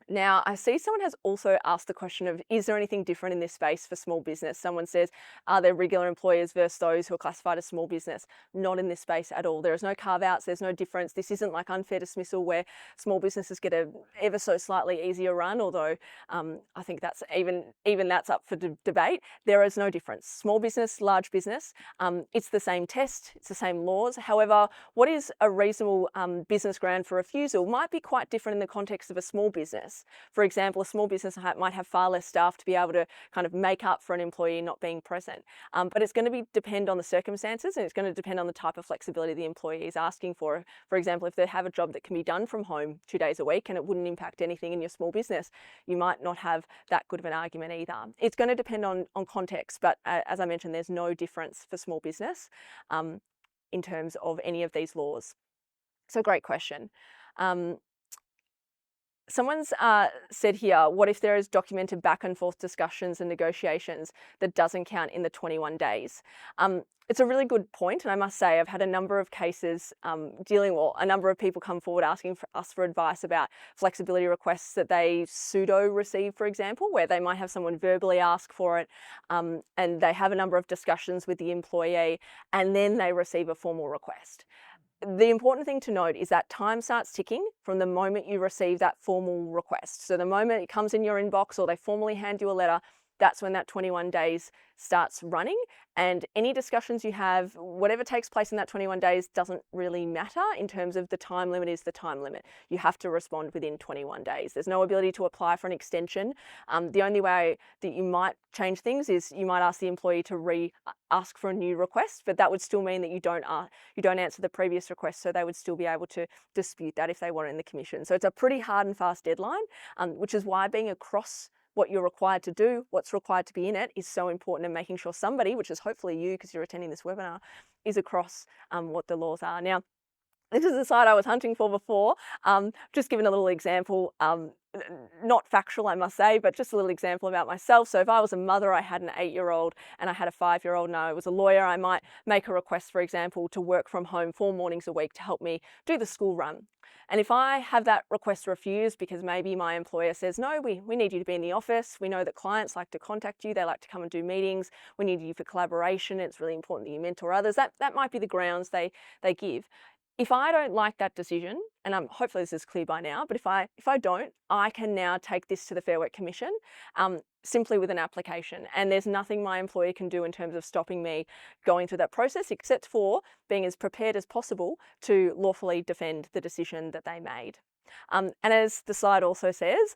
Now, I see someone has also asked the question of, is there anything different in this space for small business? Someone says, are there regular employers versus those who are classified as small business? Not in this space at all. There is no carve-outs, there's no difference. This isn't like unfair dismissal where small businesses get a ever so slightly easier run, although I think that's even that's up for debate. There is no difference. Small business, large business, it's the same test, it's the same laws. However, what is a reasonable business ground for refusal might be quite different in the context of a small business. For example, a small business might have far less staff to be able to kind of make up for an employee not being present. But it's going to depend on the circumstances, and it's going to depend on the type of flexibility the employee is asking for. For example, if they have a job that can be done from home 2 days a week and it wouldn't impact anything in your small business, you might not have that good of an argument either. It's going to depend on context, but as I mentioned, there's no difference for small business in terms of any of these laws. So great question. Someone's said here, what if there is documented back and forth discussions and negotiations that doesn't count in the 21 days? It's a really good point, and I must say I've had a number of cases a number of people come forward asking us for advice about flexibility requests that they pseudo receive, for example, where they might have someone verbally ask for it, and they have a number of discussions with the employee, and then they receive a formal request. The important thing to note is that time starts ticking from the moment you receive that formal request. So the moment it comes in your inbox or they formally hand you a letter, that's when that 21 days starts running, and any discussions you have, whatever takes place in that 21 days doesn't really matter in terms of the time limit is the time limit. You have to respond within 21 days. There's no ability to apply for an extension. The only way that you might change things is you might ask the employee to ask for a new request, but that would still mean that you don't answer the previous request, so they would still be able to dispute that if they want it in the commission. So it's a pretty hard and fast deadline, which is why being across what you're required to do, what's required to be in it, is so important, and making sure somebody, which is hopefully you because you're attending this webinar, is across what the laws are. Now, this is the side I was hunting for before. Just giving a little example, not factual I must say, but just a little example about myself. So if I was a mother, I had an 8-year-old and I had a 5-year-old, and I was a lawyer, I might make a request, for example, to work from home 4 mornings a week to help me do the school run. And if I have that request refused because maybe my employer says, no, we need you to be in the office, we know that clients like to contact you, they like to come and do meetings, we need you for collaboration, it's really important that you mentor others, that might be the grounds they give. If I don't like that decision, and hopefully this is clear by now, but if I don't, I can now take this to the Fair Work Commission simply with an application. And there's nothing my employer can do in terms of stopping me going through that process, except for being as prepared as possible to lawfully defend the decision that they made. And as the slide also says,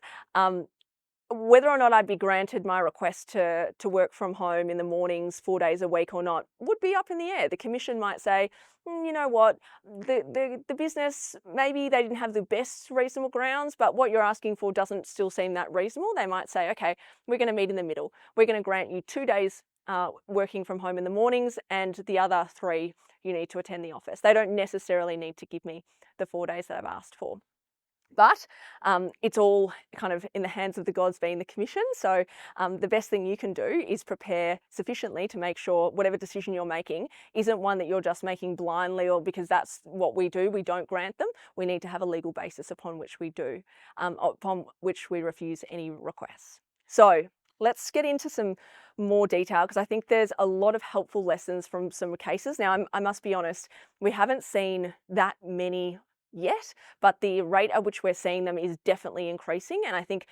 whether or not I'd be granted my request to work from home in the mornings 4 days a week or not would be up in the air. The Commission might say, you know what, the business, maybe they didn't have the best reasonable grounds, but what you're asking for doesn't still seem that reasonable. They might say, okay, we're going to meet in the middle. We're going to grant you 2 days working from home in the mornings, and the other 3 you need to attend the office. They don't necessarily need to give me the 4 days that I've asked for. But it's all kind of in the hands of the gods, being the Commission. So the best thing you can do is prepare sufficiently to make sure whatever decision you're making isn't one that you're just making blindly, or because that's what we do, we don't grant them. We need to have a legal basis upon which we do, upon which we refuse any requests. So let's get into some more detail, because I think there's a lot of helpful lessons from some cases. Now, I must be honest, we haven't seen that many yet, but the rate at which we're seeing them is definitely increasing. And I think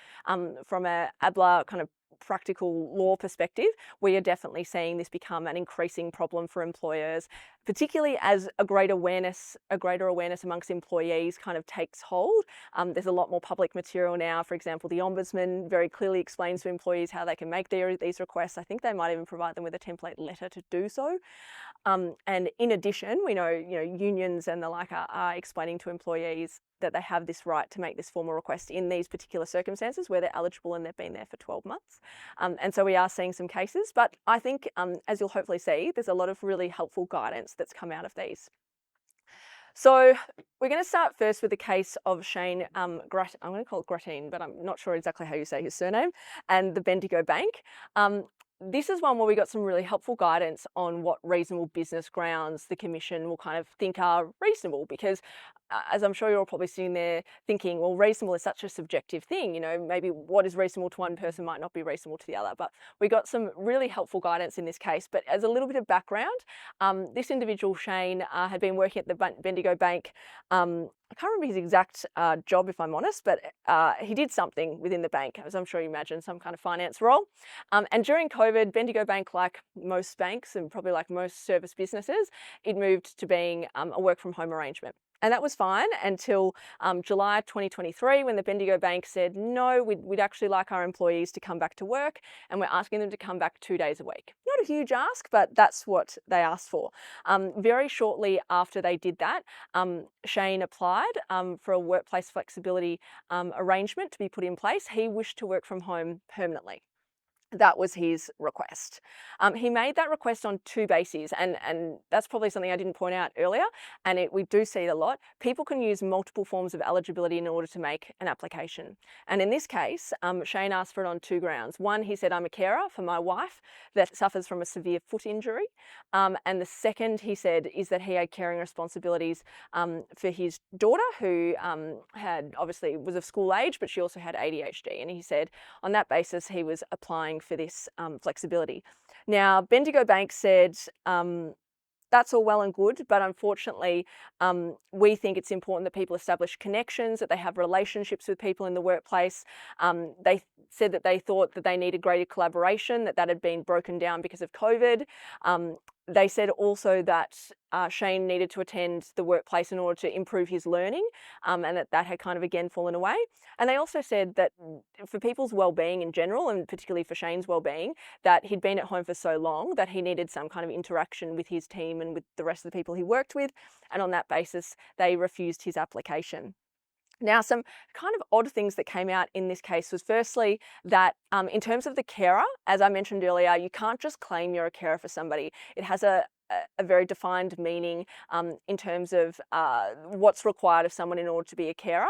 from a ABLA kind of practical law perspective, we are definitely seeing this become an increasing problem for employers, particularly as a greater awareness amongst employees kind of takes hold. There's a lot more public material now. For example, the Ombudsman very clearly explains to employees how they can make these requests. I think they might even provide them with a template letter to do so. And in addition, we know, unions and the like are explaining to employees that they have this right to make this formal request in these particular circumstances where they're eligible and they've been there for 12 months. And so we are seeing some cases, but I think, as you'll hopefully see, there's a lot of really helpful guidance that's come out of these. So we're going to start first with the case of Shane, I'm going to call it Gratine, but I'm not sure exactly how you say his surname, and the Bendigo Bank. This is one where we got some really helpful guidance on what reasonable business grounds the Commission will kind of think are reasonable, because as I'm sure you're all probably sitting there thinking, well, reasonable is such a subjective thing, maybe what is reasonable to one person might not be reasonable to the other. But we got some really helpful guidance in this case. But as a little bit of background, this individual, Shane, had been working at the Bendigo Bank. I can't remember his exact job, if I'm honest, but he did something within the bank, as I'm sure you imagine, some kind of finance role. And during COVID, Bendigo Bank, like most banks and probably like most service businesses, it moved to being a work from home arrangement. And that was fine until July 2023, when the Bendigo Bank said, no, we'd actually like our employees to come back to work, and we're asking them to come back 2 days a week. Not a huge ask, but that's what they asked for. Very shortly after they did that, Shane applied for a workplace flexibility arrangement to be put in place. He wished to work from home permanently. That was his request. He made that request on two bases, and that's probably something I didn't point out earlier, and we do see it a lot. People can use multiple forms of eligibility in order to make an application. And in this case, Shane asked for it on two grounds. One, he said, I'm a carer for my wife that suffers from a severe foot injury. And the second, he said, is that he had caring responsibilities for his daughter, who had obviously was of school age, but she also had ADHD. And he said, on that basis, he was applying for this flexibility. Now, Bendigo Bank said, that's all well and good, but unfortunately, we think it's important that people establish connections, that they have relationships with people in the workplace. They said that they thought that they needed greater collaboration, that had been broken down because of COVID. They said also that Shane needed to attend the workplace in order to improve his learning, and that had kind of again fallen away. And they also said that for people's well-being in general, and particularly for Shane's well-being, that he'd been at home for so long that he needed some kind of interaction with his team and with the rest of the people he worked with. And on that basis, they refused his application. Now, some kind of odd things that came out in this case was firstly that in terms of the carer, as I mentioned earlier, you can't just claim you're a carer for somebody. It has a very defined meaning in terms of what's required of someone in order to be a carer.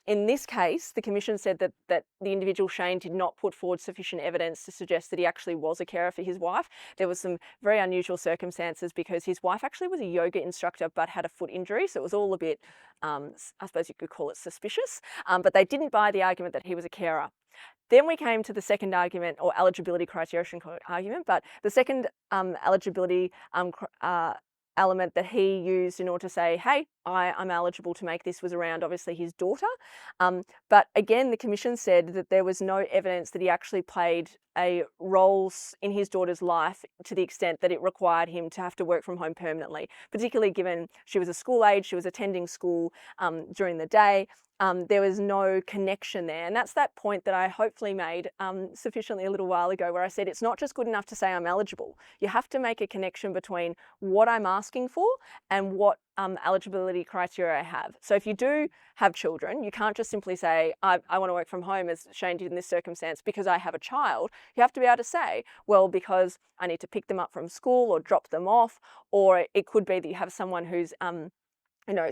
In this case, the Commission said that the individual Shane did not put forward sufficient evidence to suggest that he actually was a carer for his wife. There was some very unusual circumstances because his wife actually was a yoga instructor but had a foot injury, so it was all a bit, I suppose you could call it suspicious, but they didn't buy the argument that he was a carer. Then we came to the second argument, or eligibility criteria argument, but the second eligibility element that he used in order to say, hey, I'm eligible to make this, was around obviously his daughter. But again, the Commission said that there was no evidence that he actually played a role in his daughter's life to the extent that it required him to have to work from home permanently, particularly given she was a school age, she was attending school during the day. There was no connection there. And that's that point that I hopefully made sufficiently a little while ago, where I said it's not just good enough to say I'm eligible. You have to make a connection between what I'm asking for and what eligibility criteria I have. So if you do have children, you can't just simply say, I want to work from home, as Shane did in this circumstance, because I have a child. You have to be able to say, well, because I need to pick them up from school or drop them off, or it could be that you have someone who's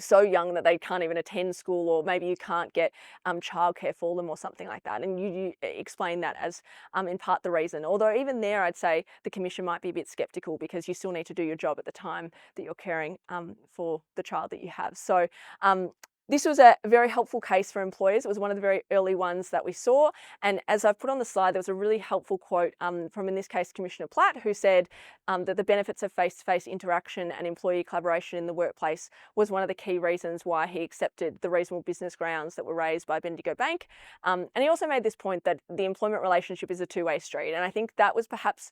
so young that they can't even attend school, or maybe you can't get childcare for them or something like that. And you explain that as in part the reason. Although even there, I'd say the Commission might be a bit sceptical, because you still need to do your job at the time that you're caring for the child that you have. So This was a very helpful case for employers. It was one of the very early ones that we saw. And as I've put on the slide, there was a really helpful quote from, in this case, Commissioner Platt, who said that the benefits of face-to-face interaction and employee collaboration in the workplace was one of the key reasons why he accepted the reasonable business grounds that were raised by Bendigo Bank. And he also made this point that the employment relationship is a two-way street. And I think that was perhaps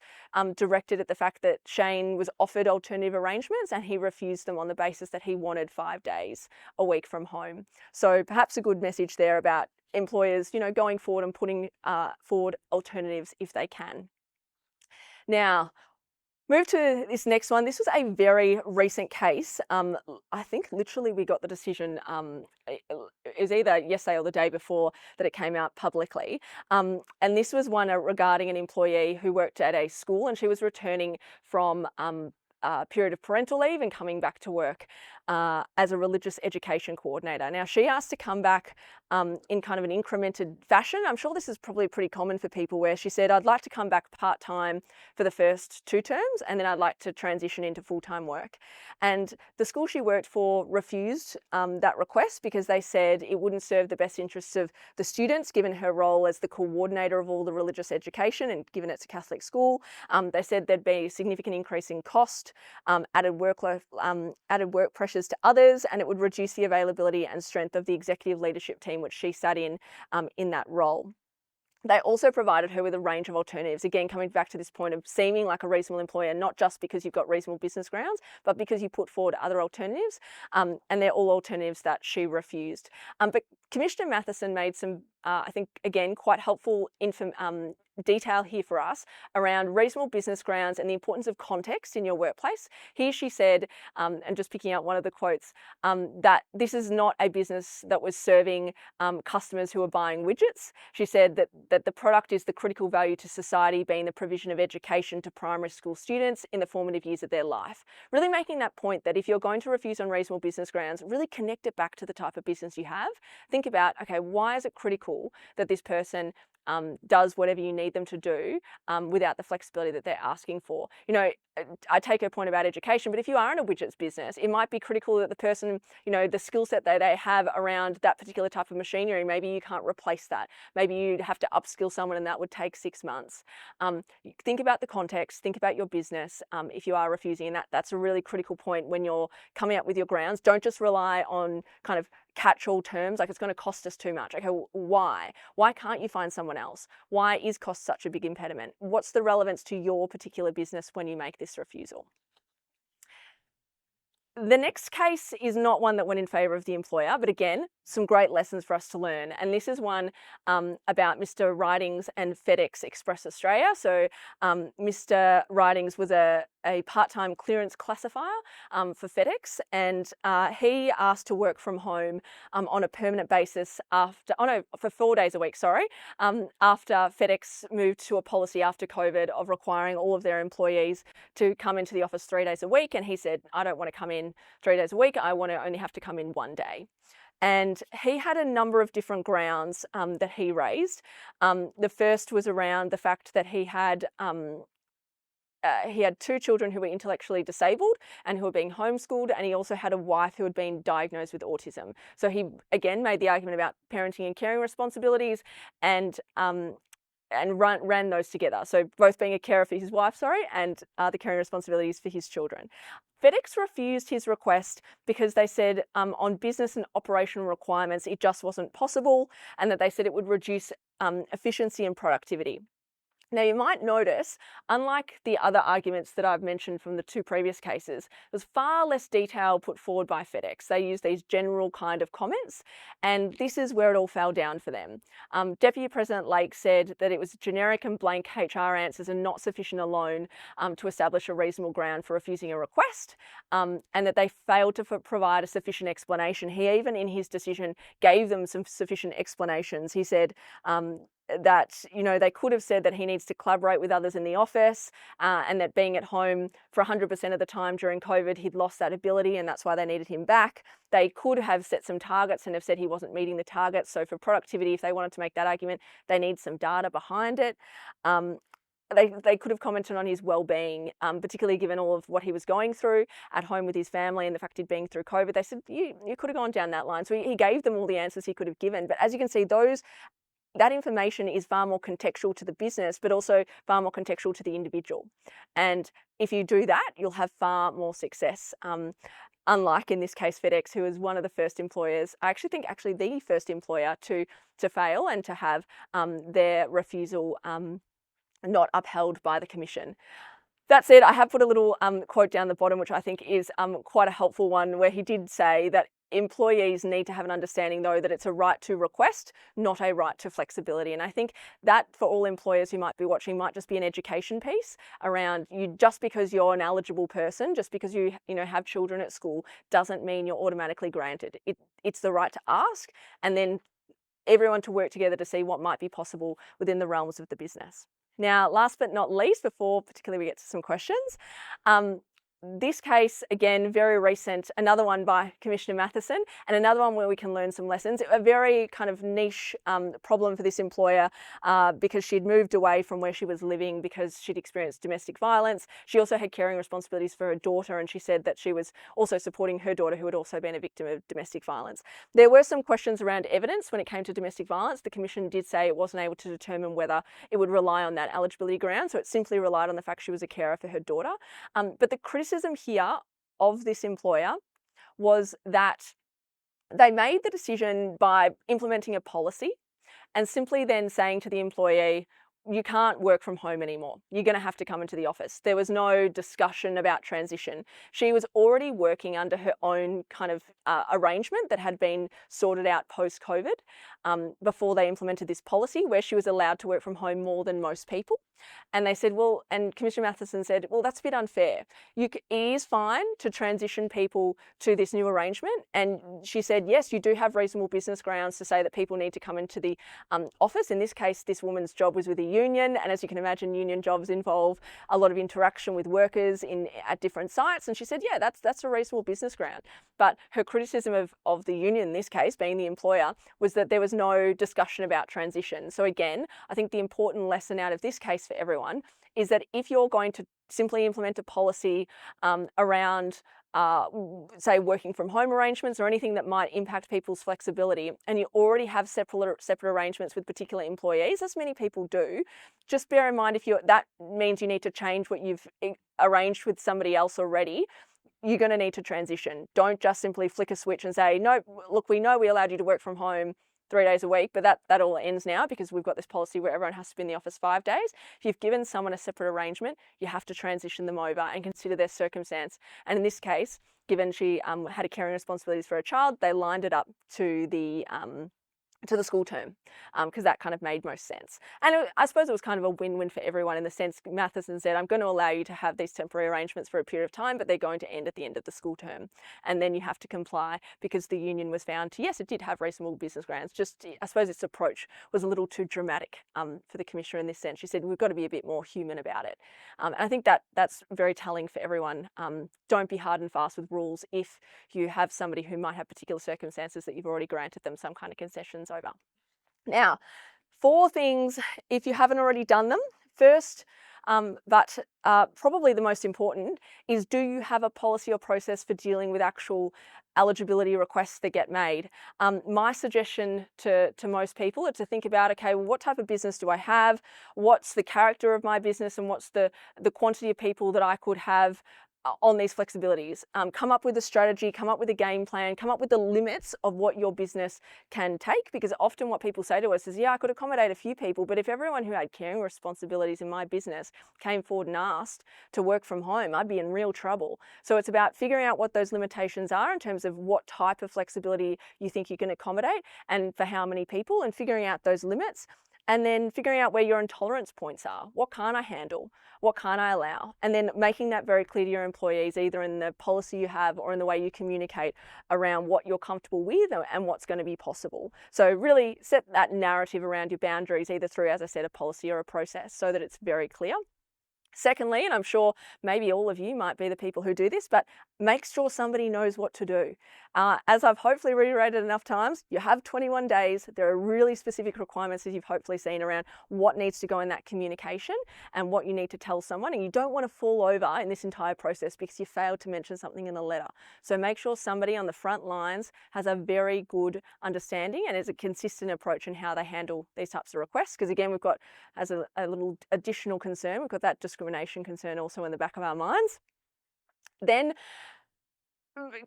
directed at the fact that Shane was offered alternative arrangements and he refused them on the basis that he wanted 5 days a week from home. So perhaps a good message there about employers, going forward and putting forward alternatives if they can. Now, move to this next one. This was a very recent case. I think literally we got the decision, it was either yesterday or the day before that it came out publicly. And this was one regarding an employee who worked at a school, and she was returning from a period of parental leave and coming back to work as a religious education coordinator. Now, she asked to come back in kind of an incremented fashion. I'm sure this is probably pretty common for people, where she said, I'd like to come back part-time for the first 2 terms, and then I'd like to transition into full-time work. And the school she worked for refused that request because they said it wouldn't serve the best interests of the students, given her role as the coordinator of all the religious education, and given it's a Catholic school. They said there'd be a significant increase in cost, added work pressures to others, and it would reduce the availability and strength of the executive leadership team which she sat in that role. They also provided her with a range of alternatives, again coming back to this point of seeming like a reasonable employer, not just because you've got reasonable business grounds, but because you put forward other alternatives, and they're all alternatives that she refused. But Commissioner Matheson made some, I think, again, quite helpful detail here for us around reasonable business grounds and the importance of context in your workplace. Here she said, and just picking out one of the quotes, that this is not a business that was serving customers who are buying widgets. She said that the product is the critical value to society, being the provision of education to primary school students in the formative years of their life. Really making that point that if you're going to refuse on reasonable business grounds, really connect it back to the type of business you have. Think about, okay, why is it critical that this person does whatever you need them to do without the flexibility that they're asking for? I take her point about education, but if you are in a widgets business, it might be critical that the person, the skill set that they have around that particular type of machinery, maybe you can't replace that. Maybe you'd have to upskill someone and that would take 6 months. Think about the context, think about your business if you are refusing, and that's a really critical point when you're coming up with your grounds. Don't just rely on kind of catch-all terms like it's going to cost us too much. Okay, why? Why can't you find someone else? Why is cost such a big impediment? What's the relevance to your particular business when you make this refusal? The next case is not one that went in favour of the employer, but again, some great lessons for us to learn. And this is one about Mr. Ridings and FedEx Express Australia. So Mr. Ridings was a part-time clearance classifier for FedEx, and he asked to work from home on a permanent basis for 4 days a week, after FedEx moved to a policy after COVID of requiring all of their employees to come into the office 3 days a week. And he said, I don't want to come in 3 days a week, I want to only have to come in 1 day. And he had a number of different grounds that he raised. The first was around the fact that he had 2 children who were intellectually disabled and who were being homeschooled, and he also had a wife who had been diagnosed with autism. So he again made the argument about parenting and caring responsibilities and ran those together. So both being a carer for his wife, and the caring responsibilities for his children. FedEx refused his request because they said on business and operational requirements, it just wasn't possible, and that they said it would reduce efficiency and productivity. Now, you might notice, unlike the other arguments that I've mentioned from the 2 previous cases, there's far less detail put forward by FedEx. They use these general kind of comments, and this is where it all fell down for them. Deputy President Lake said that it was generic and blank HR answers and not sufficient alone to establish a reasonable ground for refusing a request, and that they failed to provide a sufficient explanation. He even, in his decision, gave them some sufficient explanations. He said, that they could have said that he needs to collaborate with others in the office, and that being at home for 100% of the time during COVID, he'd lost that ability, and that's why they needed him back. They could have set some targets and have said he wasn't meeting the targets. So for productivity, if they wanted to make that argument, they need some data behind it. they could have commented on his well-being, particularly given all of what he was going through at home with his family and the fact he'd been through COVID. They said, you could have gone down that line. So he gave them all the answers he could have given. But as you can see, that information is far more contextual to the business, but also far more contextual to the individual. And if you do that, you'll have far more success. Unlike in this case FedEx, who was one of the first employers, I actually think the first employer to fail and to have their refusal not upheld by the Commission. That said, I have put a little quote down the bottom, which I think is quite a helpful one, where he did say that employees need to have an understanding, though, that it's a right to request, not a right to flexibility. And I think that for all employers who might be watching might just be an education piece around you. Just because you're an eligible person, just because you have children at school, doesn't mean you're automatically granted. It's the right to ask, and then everyone to work together to see what might be possible within the realms of the business. Now, last but not least, before particularly we get to some questions, this case, again, very recent, another one by Commissioner Matheson, and another one where we can learn some lessons. A very kind of niche problem for this employer because she'd moved away from where she was living because she'd experienced domestic violence. She also had caring responsibilities for her daughter, and she said that she was also supporting her daughter who had also been a victim of domestic violence. There were some questions around evidence when it came to domestic violence. The Commission did say it wasn't able to determine whether it would rely on that eligibility ground, so it simply relied on the fact she was a carer for her daughter. But the criticism here of this employer was that they made the decision by implementing a policy and simply then saying to the employee, you can't work from home anymore. You're going to have to come into the office. There was no discussion about transition. She was already working under her own kind of arrangement that had been sorted out post-COVID before they implemented this policy where she was allowed to work from home more than most people. And they said, well, and Commissioner Matheson said, well, that's a bit unfair. It is fine to transition people to this new arrangement. And she said, yes, you do have reasonable business grounds to say that people need to come into the office. In this case, this woman's job was with a union. And as you can imagine, union jobs involve a lot of interaction with workers at different sites. And she said, yeah, that's a reasonable business ground. But her criticism of the union, in this case, being the employer, was that there was no discussion about transition. So again, I think the important lesson out of this case for everyone is that if you're going to simply implement a policy around say working from home arrangements or anything that might impact people's flexibility, and you already have separate arrangements with particular employees, as many people do, just bear in mind that means you need to change what you've arranged with somebody else already. You're going to need to transition. Don't just simply flick a switch and say, no, look, we know we allowed you to work from home 3 days a week, but that all ends now because we've got this policy where everyone has to be in the office 5 days. If you've given someone a separate arrangement, you have to transition them over and consider their circumstance. And in this case, given she had a caring responsibilities for a child, they lined it up to the school term because that kind of made most sense. And I suppose it was kind of a win-win for everyone in the sense Matheson said, I'm going to allow you to have these temporary arrangements for a period of time, but they're going to end at the end of the school term. And then you have to comply because the union was found to, yes, it did have reasonable business grounds. Just, I suppose its approach was a little too dramatic for the Commissioner in this sense. She said, we've got to be a bit more human about it. And I think that's very telling for everyone. Don't be hard and fast with rules if you have somebody who might have particular circumstances that you've already granted them some kind of concessions over. Now, 4 things, if you haven't already done them. First, but probably the most important, is do you have a policy or process for dealing with actual eligibility requests that get made? My suggestion to most people is to think about, okay, well, what type of business do I have? What's the character of my business, and what's the quantity of people that I could have on these flexibilities? Come up with a strategy, come up with a game plan, come up with the limits of what your business can take, because often what people say to us is, yeah, I could accommodate a few people, but if everyone who had caring responsibilities in my business came forward and asked to work from home, I'd be in real trouble. So it's about figuring out what those limitations are in terms of what type of flexibility you think you can accommodate and for how many people, and figuring out those limits. And then figuring out where your intolerance points are. What can't I handle? What can't I allow? And then making that very clear to your employees, either in the policy you have or in the way you communicate around what you're comfortable with and what's going to be possible. So really set that narrative around your boundaries, either through, as I said, a policy or a process, so that it's very clear. Secondly, and I'm sure maybe all of you might be the people who do this, but make sure somebody knows what to do. As I've hopefully reiterated enough times, you have 21 days. There are really specific requirements that you've hopefully seen around what needs to go in that communication and what you need to tell someone. And you don't want to fall over in this entire process because you failed to mention something in the letter. So make sure somebody on the front lines has a very good understanding and is a consistent approach in how they handle these types of requests. Because again, we've got, as a little additional concern, we've got that discrimination concern also in the back of our minds. Then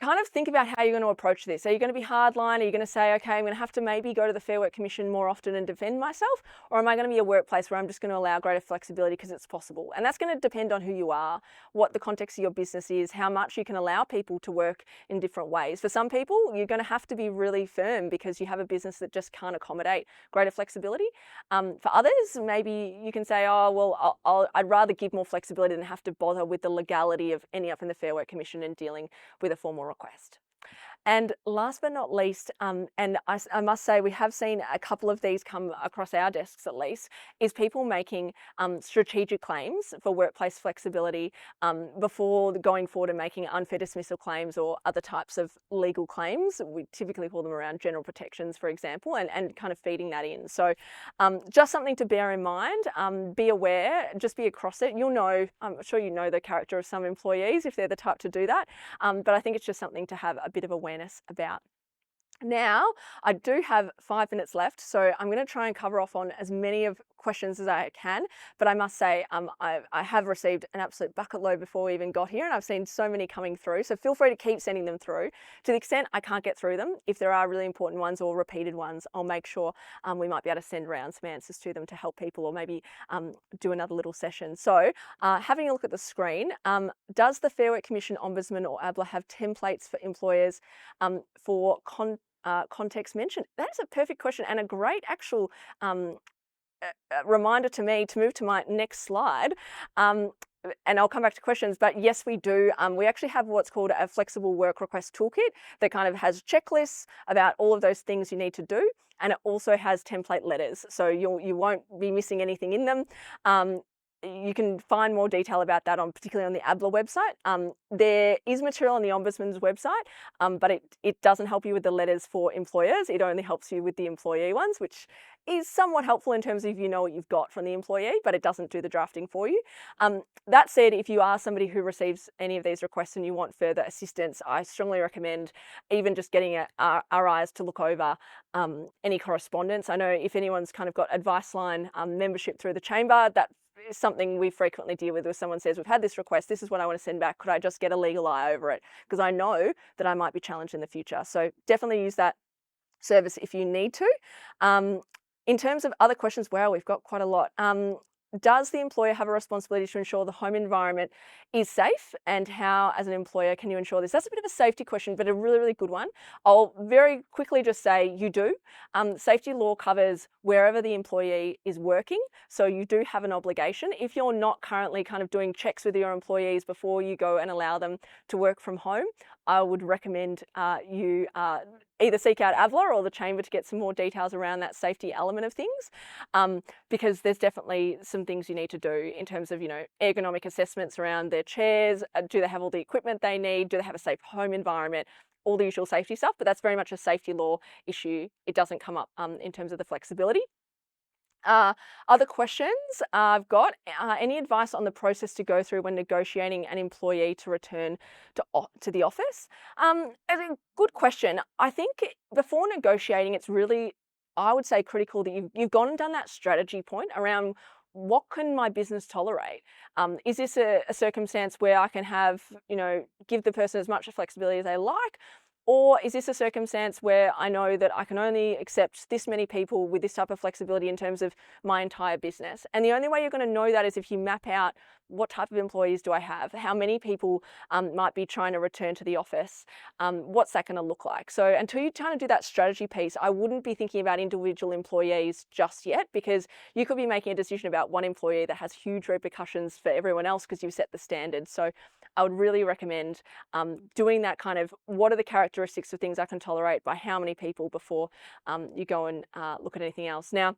kind of think about how you're going to approach this. Are you going to be hardline? Are you going to say, okay, I'm going to have to maybe go to the Fair Work Commission more often and defend myself? Or am I going to be a workplace where I'm just going to allow greater flexibility because it's possible? And that's going to depend on who you are, what the context of your business is, how much you can allow people to work in different ways. For some people, you're going to have to be really firm because you have a business that just can't accommodate greater flexibility. For others, maybe you can say, oh, well, I'd rather give more flexibility than have to bother with the legality of ending up in the Fair Work Commission and dealing with a formal request. And last but not least, and I must say we have seen a couple of these come across our desks at least, is people making strategic claims for workplace flexibility before going forward and making unfair dismissal claims or other types of legal claims. We typically call them around general protections, for example, and kind of feeding that in. So just something to bear in mind, be aware, just be across it. You'll know, I'm sure you know the character of some employees if they're the type to do that, but I think it's just something to have a bit of awareness about. Now, I do have 5 minutes left, so I'm going to try and cover off on as many of questions as I can, but I must say I have received an absolute bucket load before we even got here, and I've seen so many coming through, so feel free to keep sending them through. To the extent I can't get through them, if there are really important ones or repeated ones, I'll make sure we might be able to send around some answers to them to help people, or maybe do another little session. So having a look at the screen, does the Fair Work Commission, Ombudsman or ABLA have templates for employers for context mention? That is a perfect question and a great actual reminder to me to move to my next slide. And I'll come back to questions, but yes, we do. We actually have what's called a flexible work request toolkit that kind of has checklists about all of those things you need to do. And it also has template letters, so you won't be missing anything in them. You can find more detail about that particularly on the ABLA website. There is material on the Ombudsman's website, but it doesn't help you with the letters for employers. It only helps you with the employee ones, which is somewhat helpful in terms of you know what you've got from the employee, but it doesn't do the drafting for you. That said, if you are somebody who receives any of these requests and you want further assistance, I strongly recommend even just getting our eyes to look over any correspondence. I know if anyone's kind of got advice line membership through the chamber, that is something we frequently deal with where someone says, we've had this request, this is what I want to send back, could I just get a legal eye over it? Because I know that I might be challenged in the future. So definitely use that service if you need to. In terms of other questions, wow, we've got quite a lot. Does the employer have a responsibility to ensure the home environment is safe? And how, as an employer, can you ensure this? That's a bit of a safety question, but a really, really good one. I'll very quickly just say you do. Safety law covers wherever the employee is working, so you do have an obligation. If you're not currently kind of doing checks with your employees before you go and allow them to work from home, I would recommend you either seek out AVLA or the Chamber to get some more details around that safety element of things, because there's definitely some things you need to do in terms of, ergonomic assessments around their chairs. Do they have all the equipment they need? Do they have a safe home environment? All the usual safety stuff, but that's very much a safety law issue. It doesn't come up in terms of the flexibility. Other questions I've got, any advice on the process to go through when negotiating an employee to return to the office? A good question. I think before negotiating, it's really, I would say, critical that you've gone and done that strategy point around what can my business tolerate? Is this a circumstance where I can have, give the person as much flexibility as they like? Or is this a circumstance where I know that I can only accept this many people with this type of flexibility in terms of my entire business? And the only way you're going to know that is if you map out what type of employees do I have? How many people might be trying to return to the office? What's that going to look like? So until you're trying to do that strategy piece, I wouldn't be thinking about individual employees just yet, because you could be making a decision about one employee that has huge repercussions for everyone else because you've set the standard. So I would really recommend doing that kind of, what are the characteristics of things I can tolerate by how many people before you go and look at anything else. Now,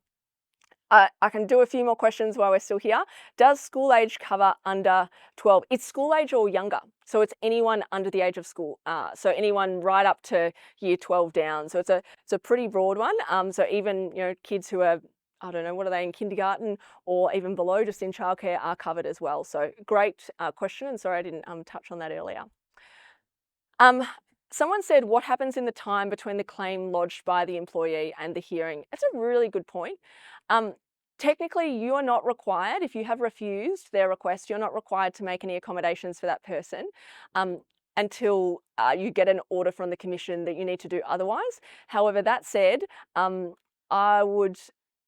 I can do a few more questions while we're still here. Does school age cover under 12? It's school age or younger. So it's anyone under the age of school. So anyone right up to year 12 down. So it's a pretty broad one. So even, kids who are, I don't know, what are they in kindergarten or even below, just in childcare, are covered as well. So great question. And sorry I didn't touch on that earlier. Someone said, what happens in the time between the claim lodged by the employee and the hearing? That's a really good point. Technically, you are not required, if you have refused their request, you're not required to make any accommodations for that person until you get an order from the Commission that you need to do otherwise. However, that said, I would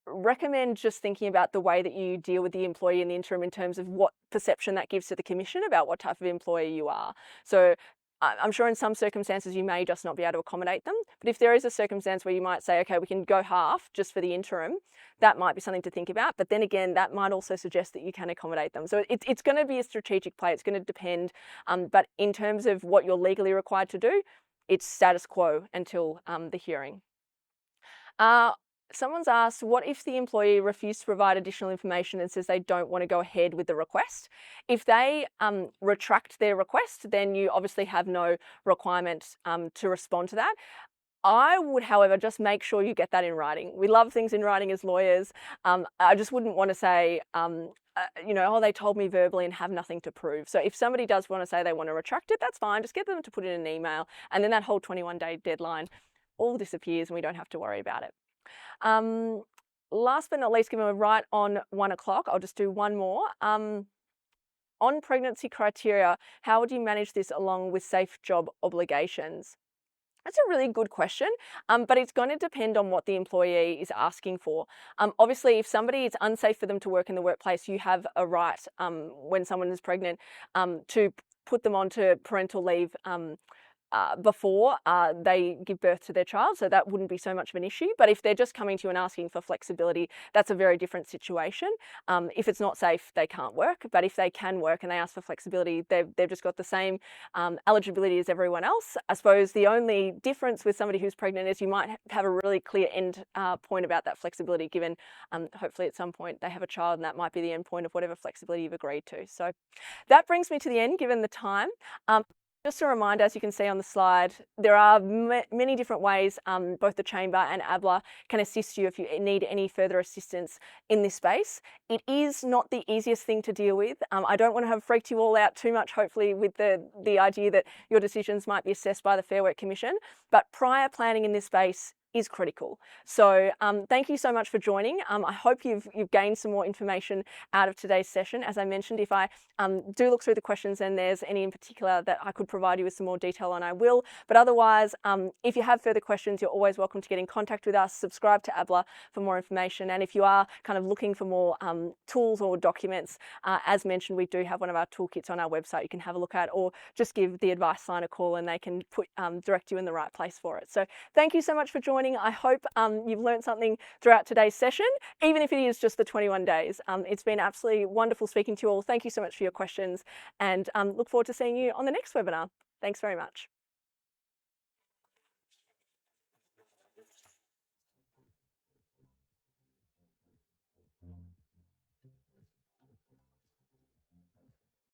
recommend just thinking about the way that you deal with the employee in the interim in terms of what perception that gives to the Commission about what type of employee you are. So I'm sure in some circumstances you may just not be able to accommodate them, but if there is a circumstance where you might say, okay, we can go half just for the interim, that might be something to think about. But then again, that might also suggest that you can accommodate them. So it's going to be a strategic play. It's going to depend. But in terms of what you're legally required to do, it's status quo until the hearing. Someone's asked, what if the employee refused to provide additional information and says they don't want to go ahead with the request? If they retract their request, then you obviously have no requirement to respond to that. I would, however, just make sure you get that in writing. We love things in writing as lawyers. I just wouldn't want to say, oh, they told me verbally and have nothing to prove. So if somebody does want to say they want to retract it, that's fine. Just get them to put in an email, and then that whole 21-day deadline all disappears and we don't have to worry about it. Last but not least, given we're right on 1 o'clock, I'll just do one more. On pregnancy criteria, how would you manage this along with safe job obligations? That's a really good question, but it's going to depend on what the employee is asking for. Obviously, if somebody it's unsafe for them to work in the workplace, you have a right when someone is pregnant to put them onto parental leave before they give birth to their child, so that wouldn't be so much of an issue. But if they're just coming to you and asking for flexibility, that's a very different situation. If it's not safe, they can't work, but if they can work and they ask for flexibility, they've just got the same eligibility as everyone else. I suppose the only difference with somebody who's pregnant is you might have a really clear end point about that flexibility, given hopefully at some point they have a child and that might be the end point of whatever flexibility you've agreed to. So that brings me to the end, given the time. Just a reminder, as you can see on the slide, there are many different ways both the Chamber and ABLA can assist you if you need any further assistance in this space. It is not the easiest thing to deal with. I don't want to have freaked you all out too much, hopefully, with the idea that your decisions might be assessed by the Fair Work Commission, but prior planning in this space is critical. So thank you so much for joining. I hope you've gained some more information out of today's session. As I mentioned, if I do look through the questions and there's any in particular that I could provide you with some more detail on, I will. But otherwise, if you have further questions, you're always welcome to get in contact with us. Subscribe to ABLA for more information. And if you are kind of looking for more tools or documents, as mentioned, we do have one of our toolkits on our website you can have a look at, or just give the advice line a call and they can direct you in the right place for it. So thank you so much for joining. I hope you've learned something throughout today's session, even if it is just the 21 days. It's been absolutely wonderful speaking to you all. Thank you so much for your questions, and look forward to seeing you on the next webinar. Thanks very much.